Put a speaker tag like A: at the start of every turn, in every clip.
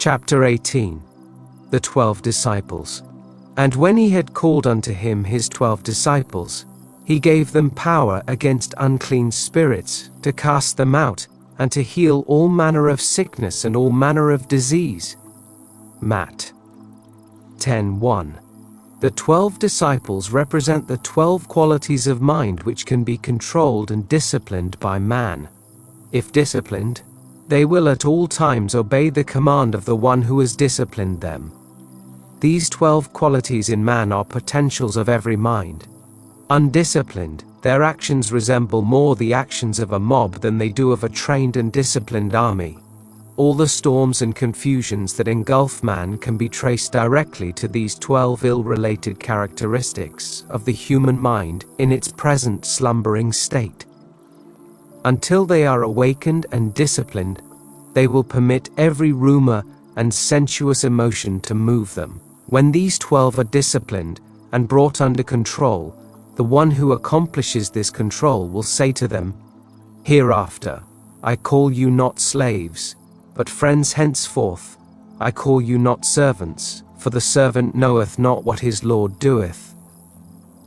A: Chapter 18. The 12 Disciples. And when he had called unto him his 12 disciples, he gave them power against unclean spirits, to cast them out, and to heal all manner of sickness and all manner of disease. Matt 10:1. The 12 disciples represent the 12 qualities of mind which can be controlled and disciplined by man. If disciplined, they will at all times obey the command of the one who has disciplined them. These 12 qualities in man are potentials of every mind. Undisciplined, their actions resemble more the actions of a mob than they do of a trained and disciplined army. All the storms and confusions that engulf man can be traced directly to these 12 ill-related characteristics of the human mind in its present slumbering state. Until they are awakened and disciplined, they will permit every rumor and sensuous emotion to move them. When these 12 are disciplined and brought under control, the one who accomplishes this control will say to them, "Hereafter, I call you not slaves, but friends henceforth. I call you not servants, for the servant knoweth not what his Lord doeth.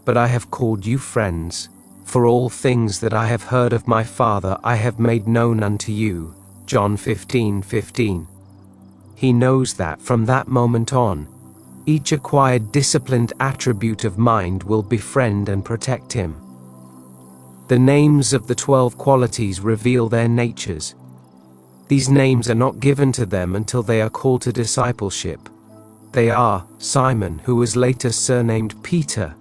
A: But I have called you friends, for all things that I have heard of my Father I have made known unto you." John 15:15. He knows that from that moment on, each acquired disciplined attribute of mind will befriend and protect him. The names of the 12 qualities reveal their natures. These names are not given to them until they are called to discipleship. They are Simon, who was later surnamed Peter;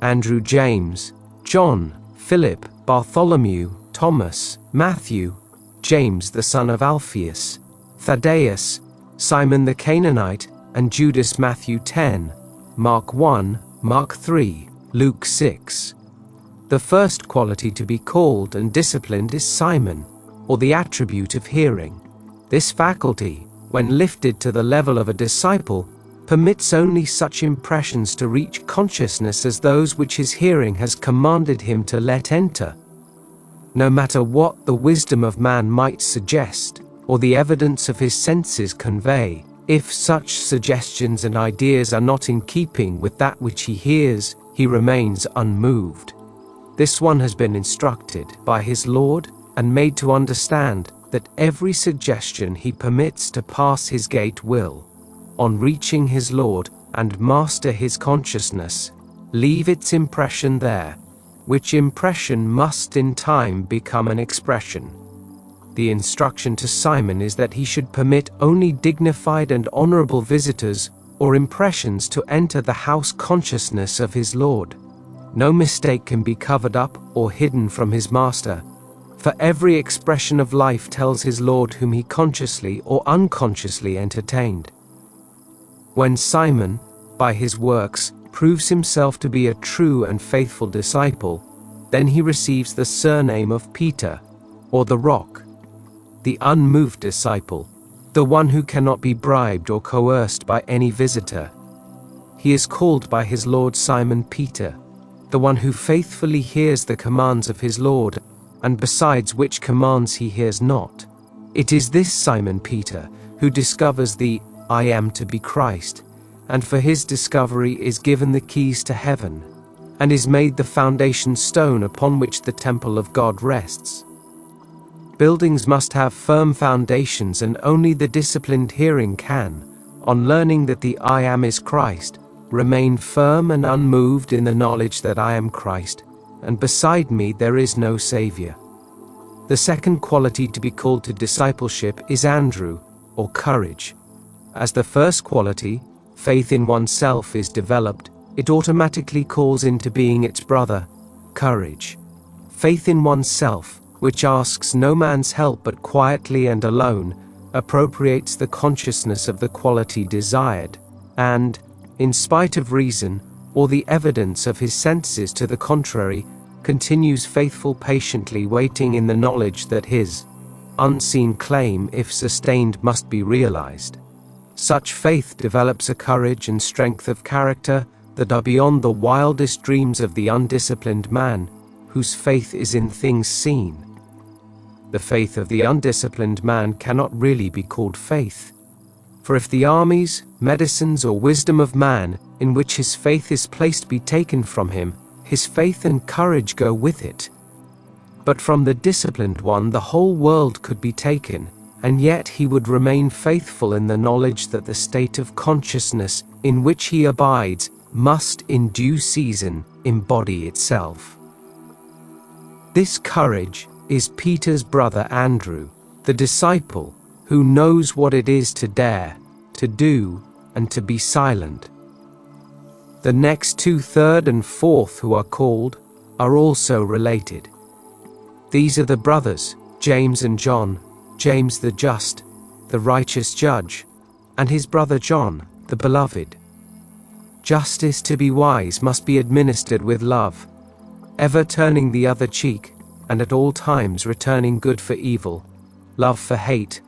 A: Andrew, James, John, Philip, Bartholomew, Thomas, Matthew, James the son of Alphaeus, Thaddeus, Simon the Canaanite, and Judas. Matthew 10, Mark 1, Mark 3, Luke 6. The first quality to be called and disciplined is Simon, or the attribute of hearing. This faculty, when lifted to the level of a disciple, permits only such impressions to reach consciousness as those which his hearing has commanded him to let enter. No matter what the wisdom of man might suggest, or the evidence of his senses convey, if such suggestions and ideas are not in keeping with that which he hears, he remains unmoved. This one has been instructed by his Lord and made to understand that every suggestion he permits to pass his gate will, on reaching his Lord and master his consciousness, leave its impression there, which impression must in time become an expression. The instruction to Simon is that he should permit only dignified and honorable visitors or impressions to enter the house consciousness of his Lord. No mistake can be covered up or hidden from his master, for every expression of life tells his Lord whom he consciously or unconsciously entertained. When Simon, by his works, proves himself to be a true and faithful disciple, then he receives the surname of Peter, or the Rock, the unmoved disciple, the one who cannot be bribed or coerced by any visitor. He is called by his Lord Simon Peter, the one who faithfully hears the commands of his Lord, and besides which commands he hears not. It is this Simon Peter who discovers the "I am to be Christ," and for his discovery is given the keys to heaven, and is made the foundation stone upon which the temple of God rests. Buildings must have firm foundations, and only the disciplined hearing can, on learning that the I am is Christ, remain firm and unmoved in the knowledge that I am Christ, and beside me there is no Savior. The second quality to be called to discipleship is Andrew, or courage. As the first quality, faith in oneself, is developed, it automatically calls into being its brother, courage. Faith in oneself, which asks no man's help but quietly and alone, appropriates the consciousness of the quality desired, and, in spite of reason, or the evidence of his senses to the contrary, continues faithful, patiently waiting in the knowledge that his unseen claim, if sustained, must be realized. Such faith develops a courage and strength of character that are beyond the wildest dreams of the undisciplined man, whose faith is in things seen. The faith of the undisciplined man cannot really be called faith, For if the armies, medicines, or wisdom of man, in which his faith is placed, be taken from him, his faith and courage go with it. But from the disciplined one the whole world could be taken, and yet he would remain faithful in the knowledge that the state of consciousness in which he abides must in due season embody itself. This courage is Peter's brother Andrew, the disciple, who knows what it is to dare, to do, and to be silent. The next two, third and fourth, who are called, are also related. These are the brothers, James and John, James the just, the righteous judge, and his brother John, the beloved. Justice, to be wise, must be administered with love, ever turning the other cheek, and at all times returning good for evil, love for hate,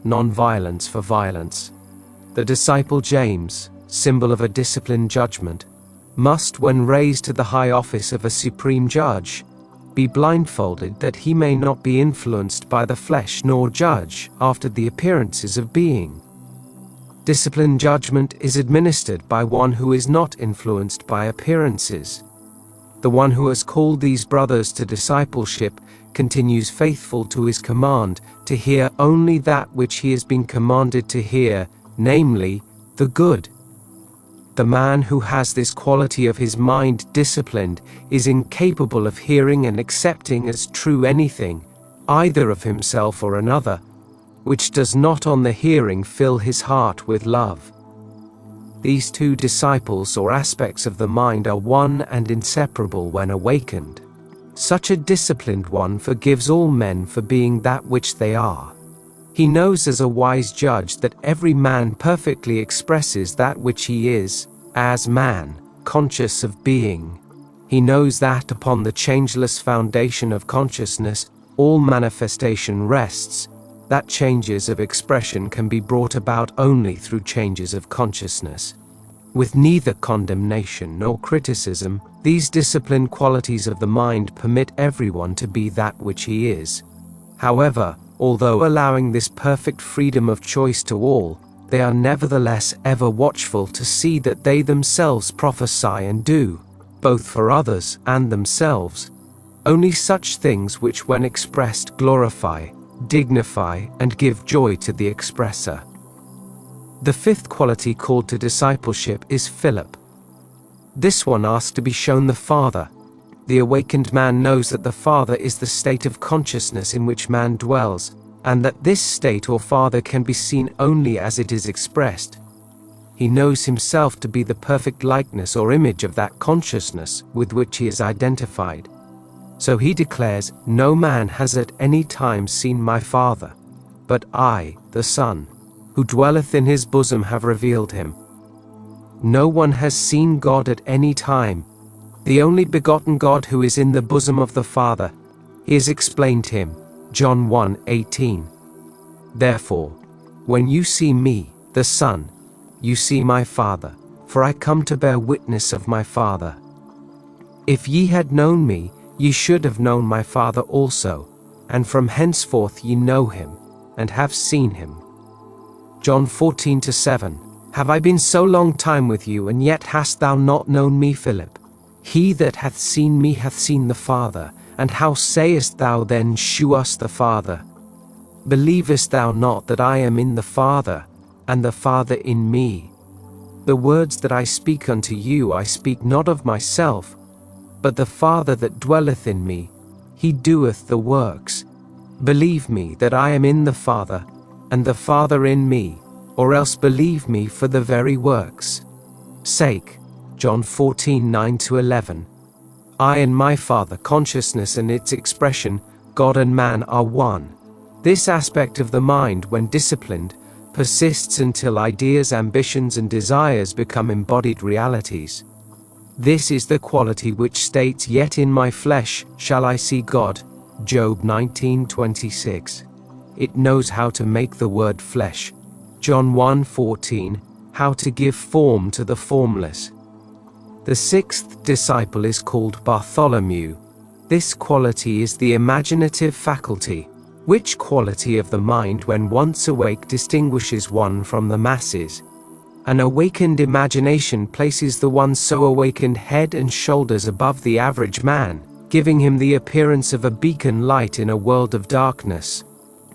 A: non-violence for violence. The disciple James, symbol of a disciplined judgment, must, when raised to the high office of a supreme judge, be blindfolded that he may not be influenced by the flesh nor judge after the appearances of being. Disciplined judgment is administered by one who is not influenced by appearances. The one who has called these brothers to discipleship continues faithful to his command to hear only that which he has been commanded to hear, namely, the good. The man who has this quality of his mind disciplined is incapable of hearing and accepting as true anything, either of himself or another, which does not on the hearing fill his heart with love. These two disciples or aspects of the mind are one and inseparable when awakened. Such a disciplined one forgives all men for being that which they are. He knows as a wise judge that every man perfectly expresses that which he is, as man, conscious of being. He knows that upon the changeless foundation of consciousness, all manifestation rests, that changes of expression can be brought about only through changes of consciousness. With neither condemnation nor criticism, these disciplined qualities of the mind permit everyone to be that which he is. However, although allowing this perfect freedom of choice to all, they are nevertheless ever watchful to see that they themselves prophesy and do, both for others and themselves, only such things which when expressed glorify, dignify, and give joy to the expresser. The fifth quality called to discipleship is Philip. This one asks to be shown the Father. The awakened man knows that the Father is the state of consciousness in which man dwells, and that this state or Father can be seen only as it is expressed. He knows himself to be the perfect likeness or image of that consciousness with which he is identified. So he declares, "No man has at any time seen my Father, but I, the Son, who dwelleth in his bosom, have revealed him. No one has seen God at any time, the only begotten God who is in the bosom of the Father. He has explained him." John 1:18. Therefore, when you see me, the Son, you see my Father, for I come to bear witness of my Father. If ye had known me, ye should have known my Father also, and from henceforth ye know him, and have seen him. John 14:7. Have I been so long time with you, and yet hast thou not known me, Philip? He that hath seen me hath seen the Father. And how sayest thou then, shew us the Father? Believest thou not that I am in the Father, and the Father in me? The words that I speak unto you I speak not of myself, but the Father that dwelleth in me, he doeth the works. Believe me that I am in the Father, and the Father in me, or else believe me for the very works' sake. John 14:9-11. I and my Father, consciousness and its expression, God and man, are one. This aspect of the mind, when disciplined, persists until ideas, ambitions, and desires become embodied realities. This is the quality which states, "Yet in my flesh shall I see God." Job 19:26. It knows how to make the word flesh. John 1:14, how to give form to the formless. The sixth disciple is called Bartholomew. This quality is the imaginative faculty, Which quality of the mind when once awake distinguishes one from the masses? An awakened imagination places the one so awakened head and shoulders above the average man, giving him the appearance of a beacon light in a world of darkness.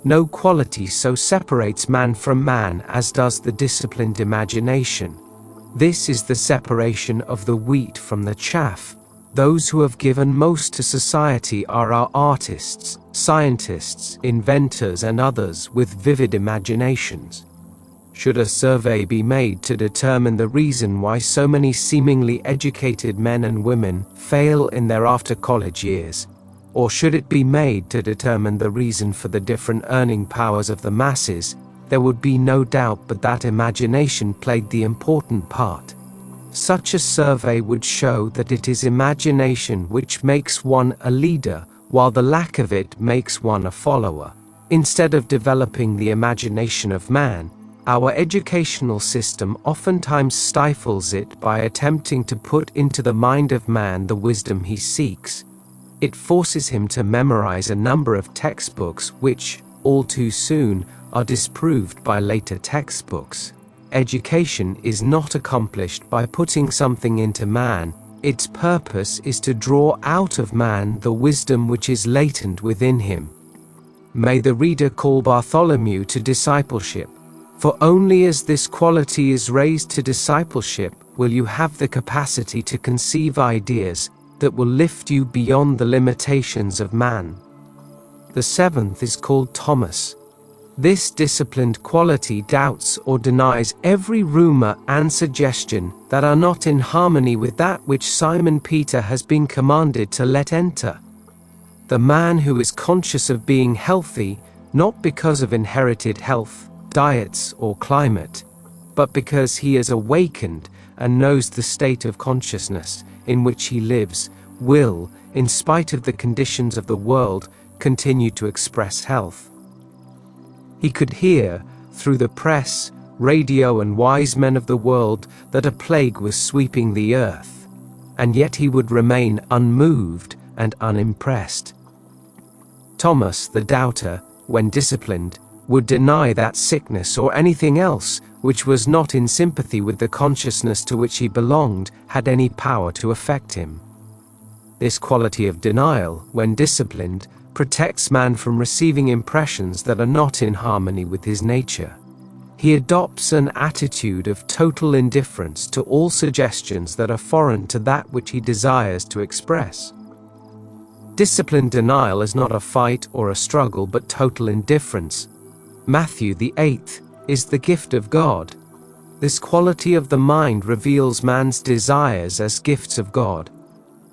A: No quality so separates man from man as does the disciplined imagination. This is the separation of the wheat from the chaff. Those who have given most to society are our artists, scientists, inventors, and others with vivid imaginations. Should a survey be made to determine the reason why so many seemingly educated men and women fail in their after-college years? Or should it be made to determine the reason for the different earning powers of the masses? There would be no doubt but that imagination played the important part. Such a survey would show that it is imagination which makes one a leader, while the lack of it makes one a follower. Instead of developing the imagination of man, our educational system oftentimes stifles it by attempting to put into the mind of man the wisdom he seeks. It forces him to memorize a number of textbooks which, all too soon, are disproved by later textbooks. Education is not accomplished by putting something into man. Its purpose is to draw out of man the wisdom which is latent within him. May the reader call Bartholomew to discipleship, for only as this quality is raised to discipleship will you have the capacity to conceive ideas that will lift you beyond the limitations of man. The seventh is called Thomas. This disciplined quality doubts or denies every rumor and suggestion that are not in harmony with that which Simon Peter has been commanded to let enter. The man who is conscious of being healthy, not because of inherited health, diets, or climate, but because he is awakened and knows the state of consciousness in which he lives, will, in spite of the conditions of the world, continue to express health. He could hear, through the press, radio, and wise men of the world, that a plague was sweeping the earth, and yet he would remain unmoved and unimpressed. Thomas, the doubter, when disciplined, would deny that sickness or anything else which was not in sympathy with the consciousness to which he belonged had any power to affect him. This quality of denial, when disciplined, protects man from receiving impressions that are not in harmony with his nature. He adopts an attitude of total indifference to all suggestions that are foreign to that which he desires to express. Disciplined denial is not a fight or a struggle but total indifference. Matthew the 8th is the gift of God. This quality of the mind reveals man's desires as gifts of God.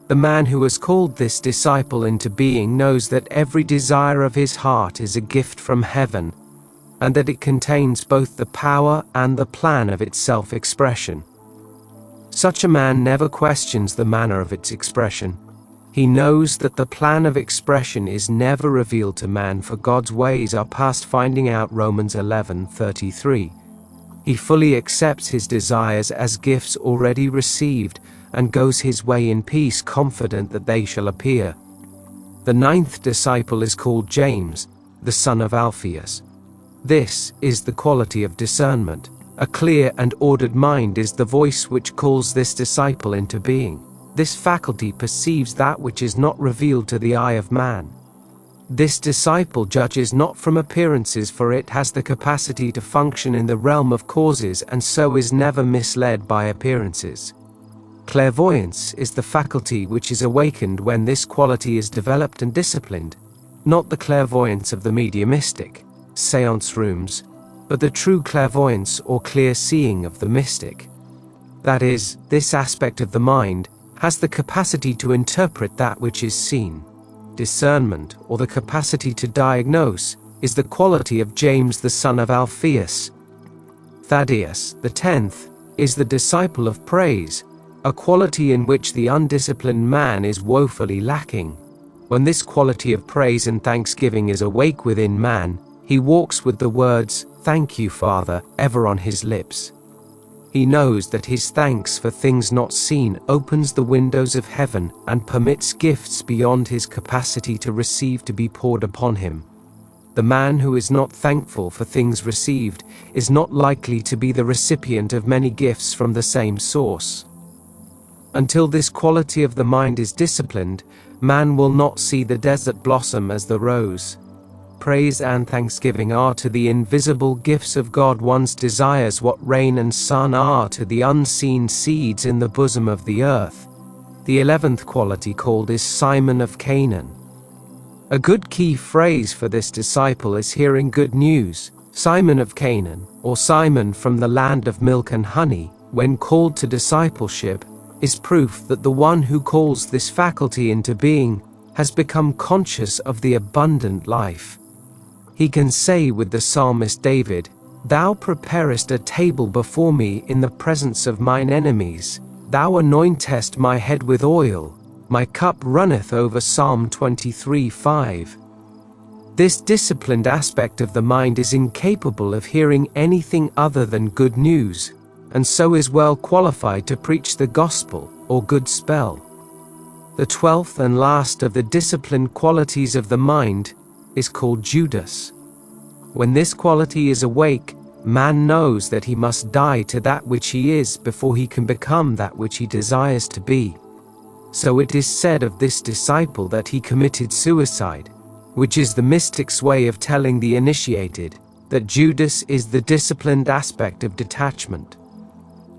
A: The man who has called this disciple into being knows that every desire of his heart is a gift from heaven, and that it contains both the power and the plan of its self-expression. Such a man never questions the manner of its expression. He knows that the plan of expression is never revealed to man, for God's ways are past finding out. Romans 11:33. He fully accepts his desires as gifts already received, and goes his way in peace, confident that they shall appear. The ninth disciple is called James, the son of Alphaeus. This is the quality of discernment. A clear and ordered mind is the voice which calls this disciple into being. This faculty perceives that which is not revealed to the eye of man. This disciple judges not from appearances, for it has the capacity to function in the realm of causes and so is never misled by appearances. Clairvoyance is the faculty which is awakened when this quality is developed and disciplined, not the clairvoyance of the mediumistic, seance rooms, but the true clairvoyance or clear seeing of the mystic. That is, this aspect of the mind has the capacity to interpret that which is seen. Discernment, or the capacity to diagnose, is the quality of James the son of Alphaeus. Thaddeus, the 10th, is the disciple of praise, a quality in which the undisciplined man is woefully lacking. When this quality of praise and thanksgiving is awake within man, he walks with the words, "Thank you, Father," ever on his lips. He knows that his thanks for things not seen opens the windows of heaven and permits gifts beyond his capacity to receive to be poured upon him. The man who is not thankful for things received is not likely to be the recipient of many gifts from the same source. Until this quality of the mind is disciplined, man will not see the desert blossom as the rose. Praise and thanksgiving are to the invisible gifts of God one's desires what rain and sun are to the unseen seeds in the bosom of the earth. The 11th quality called is Simon of Canaan. A good key phrase for this disciple is hearing good news. Simon of Canaan, or Simon from the land of milk and honey, when called to discipleship, is proof that the one who calls this faculty into being has become conscious of the abundant life. He can say with the psalmist David, "Thou preparest a table before me in the presence of mine enemies. Thou anointest my head with oil. My cup runneth over." Psalm 23:5. This disciplined aspect of the mind is incapable of hearing anything other than good news, and so is well qualified to preach the gospel, or good spell. The 12th and last of the disciplined qualities of the mind is called Judas. When this quality is awake, man knows that he must die to that which he is before he can become that which he desires to be. So it is said of this disciple that he committed suicide, which is the mystic's way of telling the initiated that Judas is the disciplined aspect of detachment.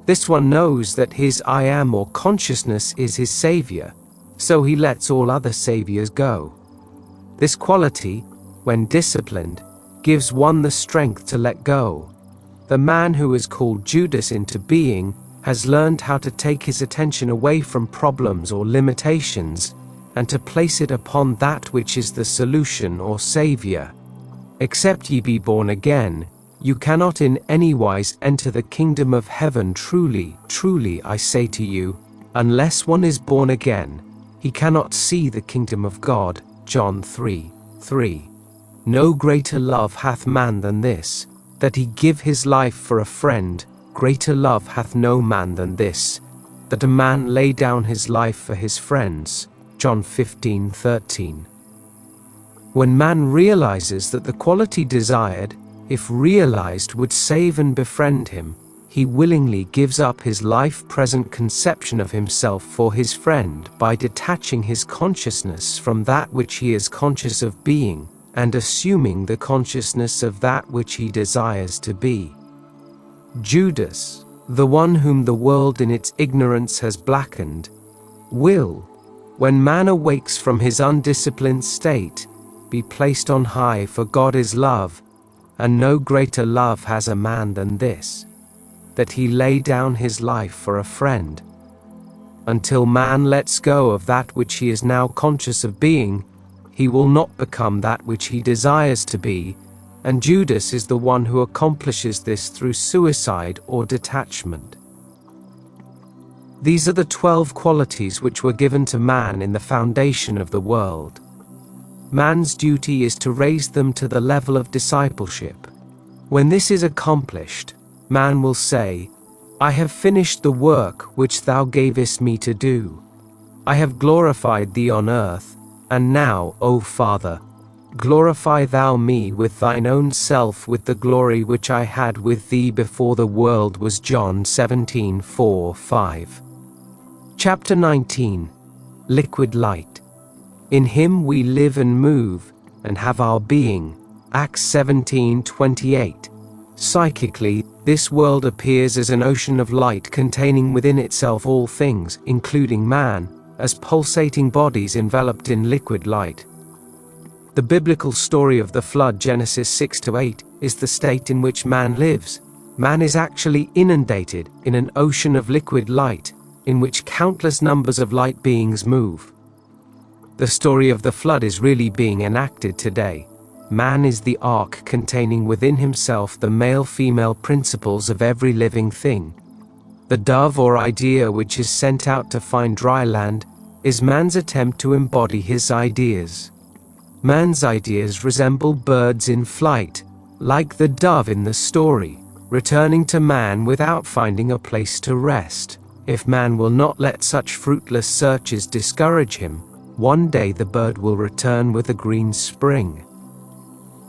A: This one knows that his I am or consciousness is his savior, so he lets all other saviors go. This quality, when disciplined, gives one the strength to let go. The man who is called Judas into being has learned how to take his attention away from problems or limitations and to place it upon that which is the solution or savior. Except ye be born again, you cannot in any wise enter the kingdom of heaven. Truly, truly, I say to you, unless one is born again, he cannot see the kingdom of God. John 3:3. No greater love hath man than this, that he give his life for a friend. Greater love hath no man than this, that a man lay down his life for his friends. John 15:13. When man realizes that the quality desired, if realized, would save and befriend him, he willingly gives up his life-present conception of himself for his friend by detaching his consciousness from that which he is conscious of being, and assuming the consciousness of that which he desires to be. Judas, the one whom the world in its ignorance has blackened, will, when man awakes from his undisciplined state, be placed on high, for God is love, and no greater love has a man than this, that he lay down his life for a friend. Until man lets go of that which he is now conscious of being, he will not become that which he desires to be, and Judas is the one who accomplishes this through suicide or detachment. These are the 12 qualities which were given to man in the foundation of the world. Man's duty is to raise them to the level of discipleship. When this is accomplished, man will say, I have finished the work which thou gavest me to do. I have glorified thee on earth, and now, O Father, glorify thou me with thine own self with the glory which I had with thee before the world was. John 17:4-5. Chapter 19. Liquid Light. In him we live and move, and have our being. Acts 17:28. Psychically, this world appears as an ocean of light containing within itself all things, including man, as pulsating bodies enveloped in liquid light. The biblical story of the flood, Genesis 6-8, is the state in which man lives. Man is actually inundated in an ocean of liquid light, in which countless numbers of light beings move. The story of the flood is really being enacted today. Man is the ark containing within himself the male-female principles of every living thing. The dove or idea which is sent out to find dry land is man's attempt to embody his ideas. Man's ideas resemble birds in flight, like the dove in the story, returning to man without finding a place to rest. If man will not let such fruitless searches discourage him, one day the bird will return with a green spring.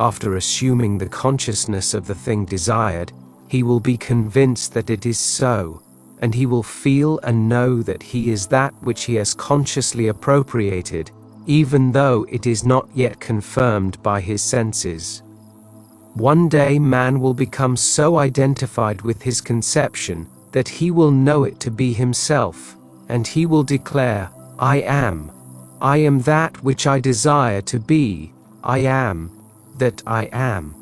A: After assuming the consciousness of the thing desired, he will be convinced that it is so, and he will feel and know that he is that which he has consciously appropriated, even though it is not yet confirmed by his senses. One day man will become so identified with his conception that he will know it to be himself, and he will declare, I am that which I desire to be, I am that I am.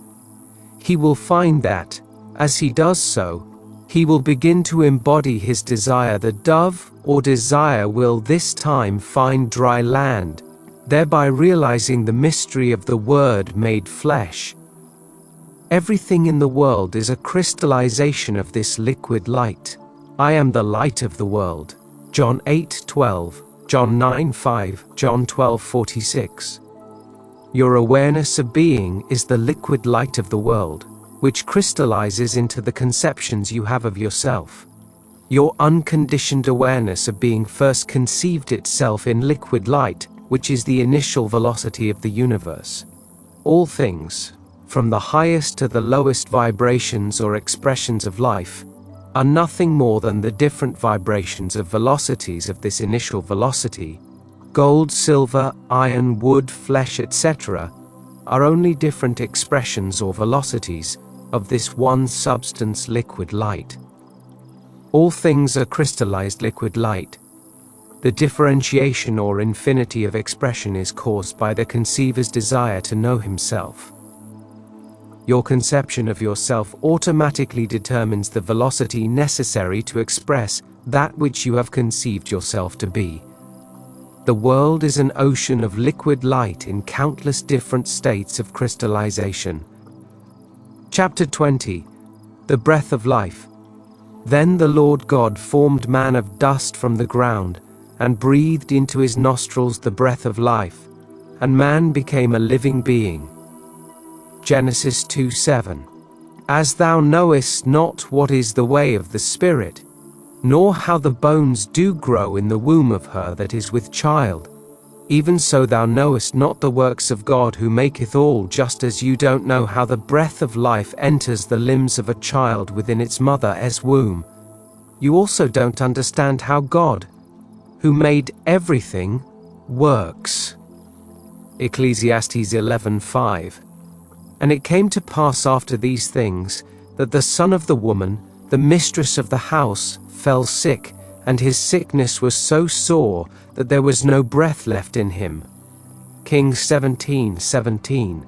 A: He will find that, as he does so, he will begin to embody his desire. The dove, or desire, will this time find dry land, thereby realizing the mystery of the Word made flesh. Everything in the world is a crystallization of this liquid light. I am the light of the world. John 8:12, John 9:5, John 12:46. Your awareness of being is the liquid light of the world, which crystallizes into the conceptions you have of yourself. Your unconditioned awareness of being first conceived itself in liquid light, which is the initial velocity of the universe. All things, from the highest to the lowest vibrations or expressions of life, are nothing more than the different vibrations of velocities of this initial velocity. Gold, silver, iron, wood, flesh, etc., are only different expressions or velocities of this one substance, liquid light. All things are crystallized liquid light. The differentiation or infinity of expression is caused by the conceiver's desire to know himself. Your conception of yourself automatically determines the velocity necessary to express that which you have conceived yourself to be. The world is an ocean of liquid light in countless different states of crystallization. Chapter 20. The Breath of Life. Then the Lord God formed man of dust from the ground, and breathed into his nostrils the breath of life, and man became a living being. Genesis 2:7. As thou knowest not what is the way of the Spirit, nor how the bones do grow in the womb of her that is with child, even so thou knowest not the works of God who maketh all, just as you don't know how the breath of life enters the limbs of a child within its mother's womb. You also don't understand how God, who made everything, works. Ecclesiastes 11:5. And it came to pass after these things, that the son of the woman, the mistress of the house, fell sick, and his sickness was so sore that there was no breath left in him. Kings 17:17.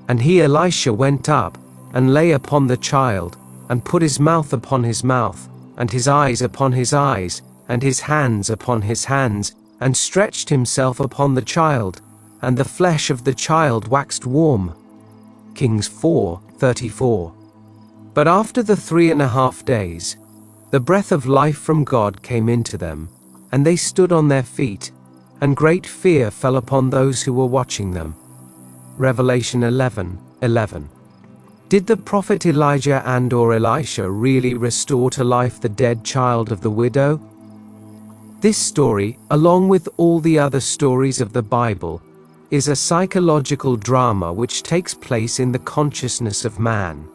A: And he Elisha went up, and lay upon the child, and put his mouth upon his mouth, and his eyes upon his eyes, and his hands upon his hands, and stretched himself upon the child, and the flesh of the child waxed warm. Kings 4:34. But after the 3.5 days, the breath of life from God came into them, and they stood on their feet, and great fear fell upon those who were watching them. Revelation 11:11. Did the prophet Elijah and/or Elisha really restore to life the dead child of the widow? This story, along with all the other stories of the Bible, is a psychological drama which takes place in the consciousness of man.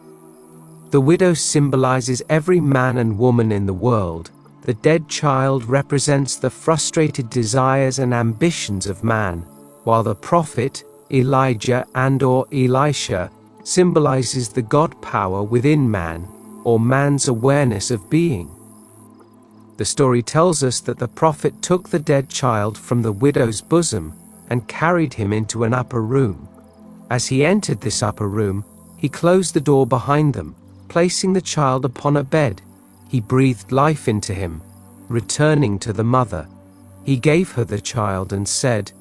A: The widow symbolizes every man and woman in the world. The dead child represents the frustrated desires and ambitions of man, while the prophet, Elijah and/or Elisha, symbolizes the God power within man, or man's awareness of being. The story tells us that the prophet took the dead child from the widow's bosom and carried him into an upper room. As he entered this upper room, he closed the door behind them, placing the child upon a bed. He breathed life into him. Returning to the mother, he gave her the child and said,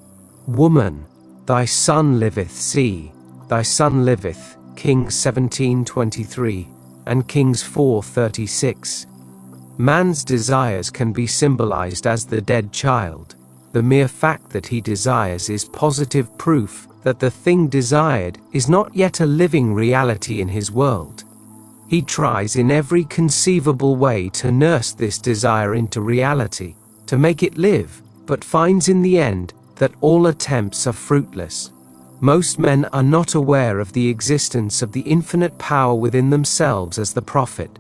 A: "Woman, thy son liveth. See, thy son liveth." Kings 17:23 and Kings 4:36. Man's desires can be symbolized as the dead child. The mere fact that he desires is positive proof that the thing desired is not yet a living reality in his world. He tries in every conceivable way to nurse this desire into reality, to make it live, but finds in the end that all attempts are fruitless. Most men are not aware of the existence of the infinite power within themselves as the prophet.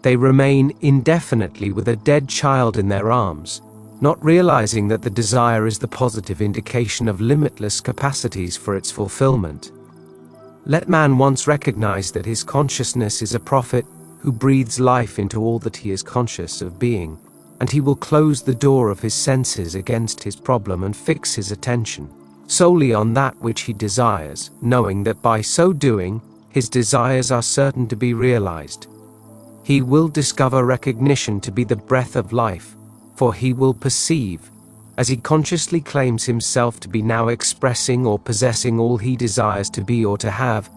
A: They remain indefinitely with a dead child in their arms, not realizing that the desire is the positive indication of limitless capacities for its fulfillment. Let man once recognize that his consciousness is a prophet who breathes life into all that he is conscious of being, and he will close the door of his senses against his problem and fix his attention solely on that which he desires, knowing that by so doing, his desires are certain to be realized. He will discover recognition to be the breath of life, for he will perceive, as he consciously claims himself to be now expressing or possessing all he desires to be or to have,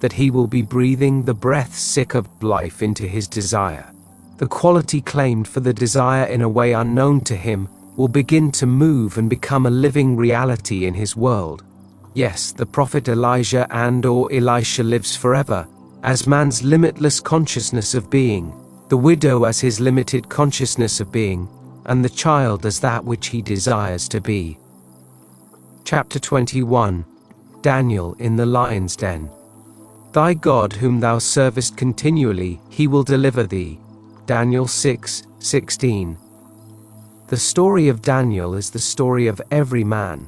A: that he will be breathing the breath sick of life into his desire. The quality claimed for the desire in a way unknown to him will begin to move and become a living reality in his world. Yes, the prophet Elijah and/or Elisha lives forever, as man's limitless consciousness of being, the widow as his limited consciousness of being, and the child as that which he desires to be. Chapter 21. Daniel in the lion's den. Thy God whom thou servest continually, he will deliver thee. Daniel 6:16. The story of Daniel is the story of every man.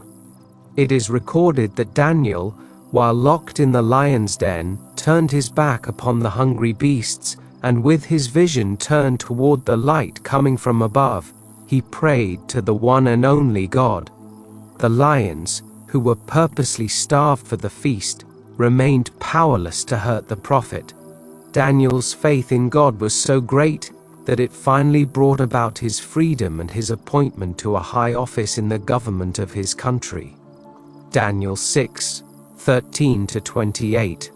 A: It is recorded that Daniel, while locked in the lion's den, turned his back upon the hungry beasts, and with his vision turned toward the light coming from above, he prayed to the one and only God. The lions, who were purposely starved for the feast, remained powerless to hurt the prophet. Daniel's faith in God was so great that it finally brought about his freedom and his appointment to a high office in the government of his country. Daniel 6:13-28.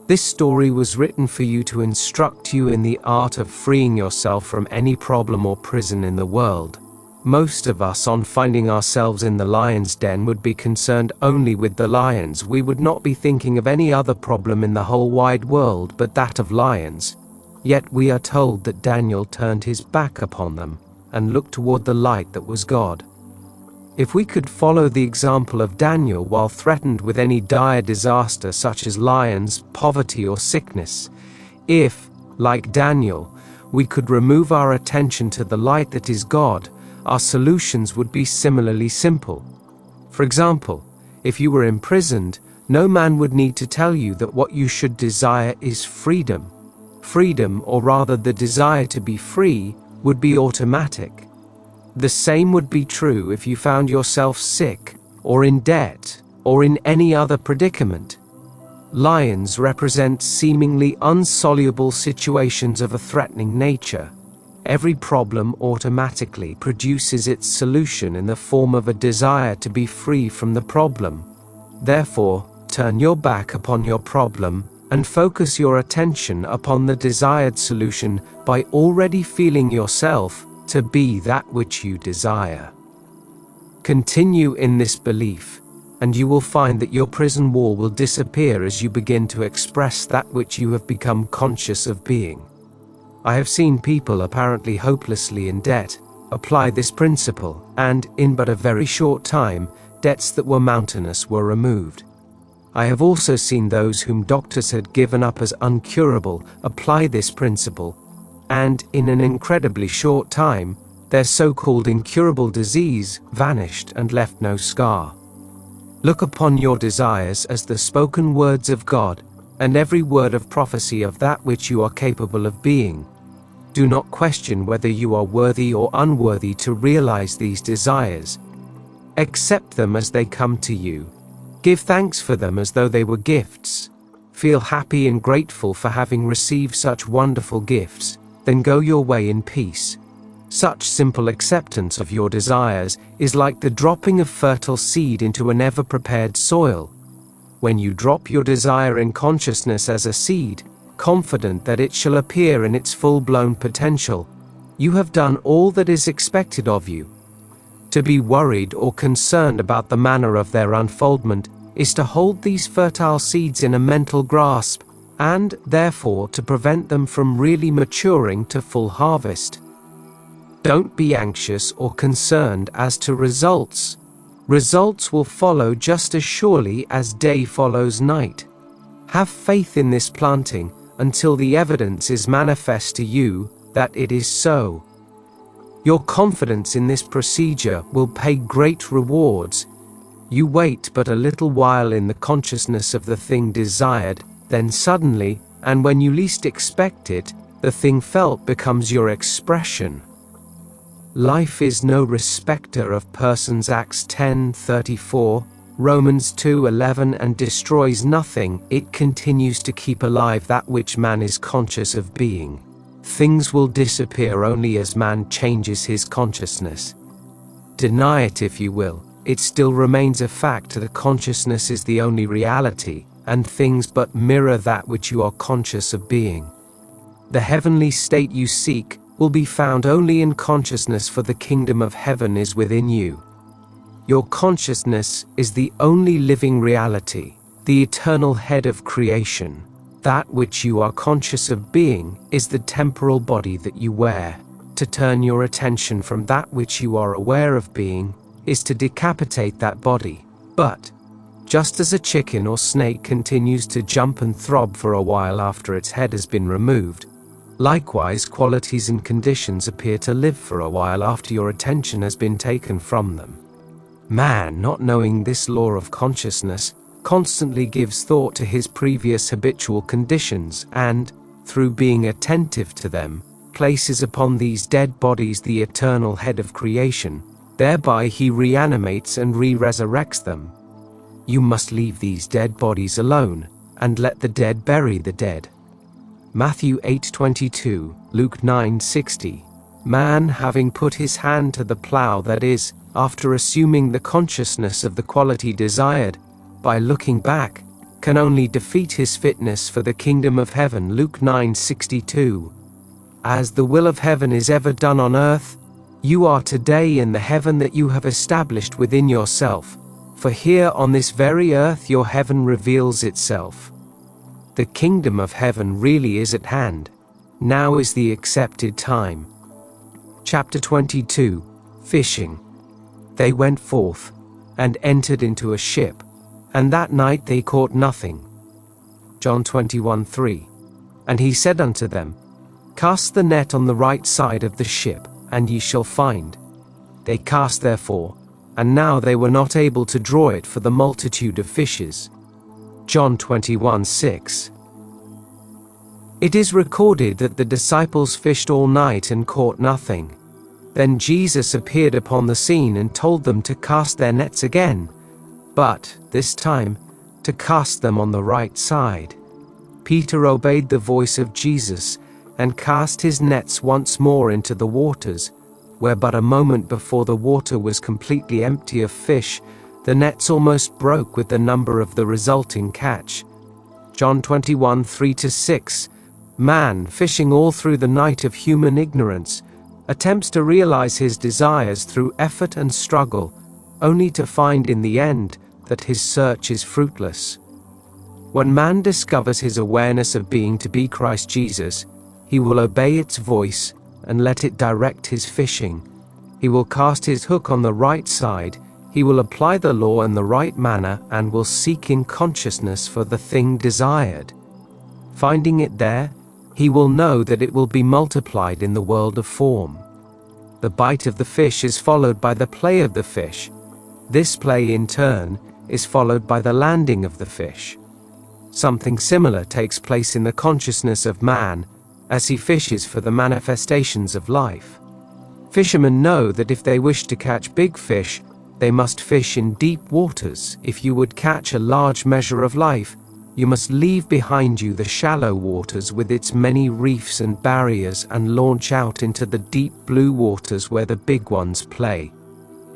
A: This story was written for you to instruct you in the art of freeing yourself from any problem or prison in the world. Most of us, on finding ourselves in the lion's den, would be concerned only with the lions. We would not be thinking of any other problem in the whole wide world but that of lions. Yet we are told that Daniel turned his back upon them and looked toward the light that was God. If we could follow the example of Daniel while threatened with any dire disaster such as lions, poverty, or sickness, if, like Daniel, we could remove our attention to the light that is God, our solutions would be similarly simple. For example, if you were imprisoned, no man would need to tell you that what you should desire is freedom. Freedom, or rather the desire to be free, would be automatic. The same would be true if you found yourself sick, or in debt, or in any other predicament. Lions represent seemingly insoluble situations of a threatening nature. Every problem automatically produces its solution in the form of a desire to be free from the problem. Therefore, turn your back upon your problem and focus your attention upon the desired solution by already feeling yourself to be that which you desire. Continue in this belief, and you will find that your prison wall will disappear as you begin to express that which you have become conscious of being. I have seen people apparently hopelessly in debt apply this principle, and, in but a very short time, debts that were mountainous were removed. I have also seen those whom doctors had given up as uncurable apply this principle, and, in an incredibly short time, their so-called incurable disease vanished and left no scar. Look upon your desires as the spoken words of God, and every word of prophecy of that which you are capable of being. Do not question whether you are worthy or unworthy to realize these desires. Accept them as they come to you. Give thanks for them as though they were gifts. Feel happy and grateful for having received such wonderful gifts, then go your way in peace. Such simple acceptance of your desires is like the dropping of fertile seed into an ever-prepared soil. When you drop your desire in consciousness as a seed, confident that it shall appear in its full-blown potential, you have done all that is expected of you. To be worried or concerned about the manner of their unfoldment is to hold these fertile seeds in a mental grasp, and, therefore, to prevent them from really maturing to full harvest. Don't be anxious or concerned as to results. Results will follow just as surely as day follows night. Have faith in this planting until the evidence is manifest to you that it is so. Your confidence in this procedure will pay great rewards. You wait but a little while in the consciousness of the thing desired, then suddenly, and when you least expect it, the thing felt becomes your expression. Life is no respecter of persons. Acts 10:34, Romans 2:11, and destroys nothing, it continues to keep alive that which man is conscious of being. Things will disappear only as man changes his consciousness. Deny it if you will, it still remains a fact. The consciousness is the only reality, and things but mirror that which you are conscious of being. The heavenly state you seek will be found only in consciousness, for the kingdom of heaven is within you. Your consciousness is the only living reality, the eternal head of creation. That which you are conscious of being is the temporal body that you wear. To turn your attention from that which you are aware of being is to decapitate that body. But, just as a chicken or snake continues to jump and throb for a while after its head has been removed, likewise qualities and conditions appear to live for a while after your attention has been taken from them. Man, not knowing this law of consciousness, constantly gives thought to his previous habitual conditions and, through being attentive to them, places upon these dead bodies the eternal head of creation. Thereby he reanimates and re-resurrects them. You must leave these dead bodies alone, and let the dead bury the dead. Matthew 8:22, Luke 9:60. Man, having put his hand to the plough, that is, after assuming the consciousness of the quality desired, by looking back, can only defeat his fitness for the kingdom of heaven. Luke 9:62. As the will of heaven is ever done on earth, you are today in the heaven that you have established within yourself, for here on this very earth your heaven reveals itself. The kingdom of heaven really is at hand. Now is the accepted time. Chapter 22, Fishing. They went forth, and entered into a ship, and that night they caught nothing. John 21:3. And he said unto them, Cast the net on the right side of the ship, and ye shall find. They cast therefore, and now they were not able to draw it for the multitude of fishes. John 21:6. It is recorded that the disciples fished all night and caught nothing. Then Jesus appeared upon the scene and told them to cast their nets again, but, this time, to cast them on the right side. Peter obeyed the voice of Jesus, and cast his nets once more into the waters, where but a moment before the water was completely empty of fish. The nets almost broke with the number of the resulting catch. John 21:3-6. Man, fishing all through the night of human ignorance, attempts to realize his desires through effort and struggle, only to find in the end that his search is fruitless. When man discovers his awareness of being to be Christ Jesus, he will obey its voice and let it direct his fishing. He will cast his hook on the right side, he will apply the law in the right manner, and will seek in consciousness for the thing desired. Finding it there, he will know that it will be multiplied in the world of form. The bite of the fish is followed by the play of the fish. This play, in turn, is followed by the landing of the fish. Something similar takes place in the consciousness of man as he fishes for the manifestations of life. Fishermen know that if they wish to catch big fish, they must fish in deep waters. If you would catch a large measure of life, you must leave behind you the shallow waters with its many reefs and barriers and launch out into the deep blue waters where the big ones play.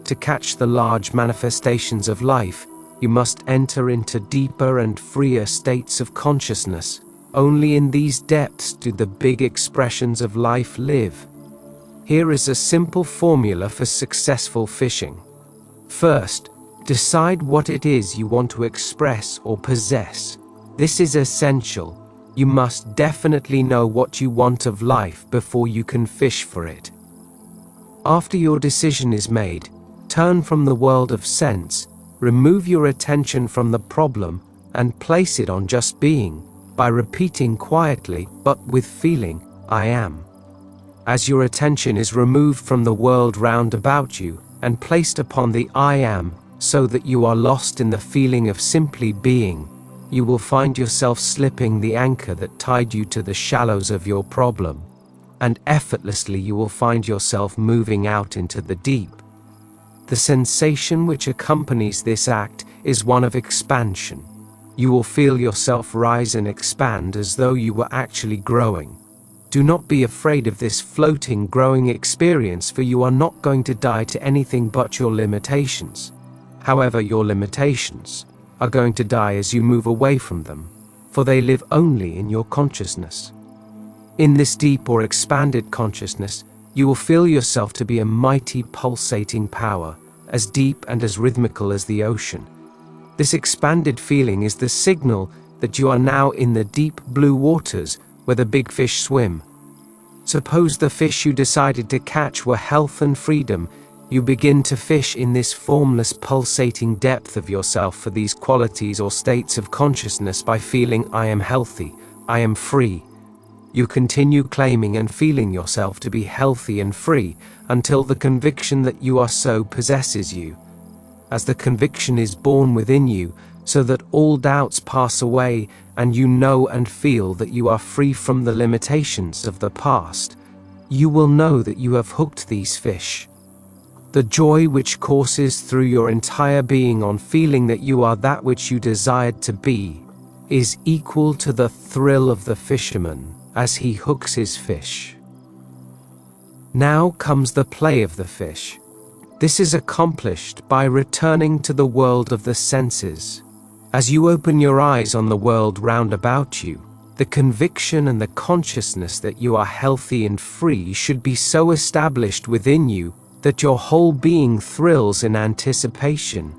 A: To catch the large manifestations of life, you must enter into deeper and freer states of consciousness. Only in these depths do the big expressions of life live. Here is a simple formula for successful fishing. First, decide what it is you want to express or possess. This is essential. You must definitely know what you want of life before you can fish for it. After your decision is made, Turn from the world of sense, remove your attention from the problem, and place it on just being, by repeating quietly, but with feeling, I am. As your attention is removed from the world round about you, and placed upon the I am, so that you are lost in the feeling of simply being, you will find yourself slipping the anchor that tied you to the shallows of your problem, and effortlessly you will find yourself moving out into the deep. The sensation which accompanies this act is one of expansion. You will feel yourself rise and expand as though you were actually growing. Do not be afraid of this floating, growing experience, for you are not going to die to anything but your limitations. However, your limitations are going to die as you move away from them, for they live only in your consciousness. In this deep or expanded consciousness, you will feel yourself to be a mighty pulsating power, as deep and as rhythmical as the ocean. This expanded feeling is the signal that you are now in the deep blue waters where the big fish swim. Suppose the fish you decided to catch were health and freedom. You begin to fish in this formless pulsating depth of yourself for these qualities or states of consciousness by feeling I am healthy, I am free. You continue claiming and feeling yourself to be healthy and free until the conviction that you are so possesses you. As the conviction is born within you, so that all doubts pass away and you know and feel that you are free from the limitations of the past, you will know that you have hooked these fish. The joy which courses through your entire being on feeling that you are that which you desired to be is equal to the thrill of the fisherman as he hooks his fish. Now comes the play of the fish. This is accomplished by returning to the world of the senses. As you open your eyes on the world round about you, the conviction and the consciousness that you are healthy and free should be so established within you that your whole being thrills in anticipation.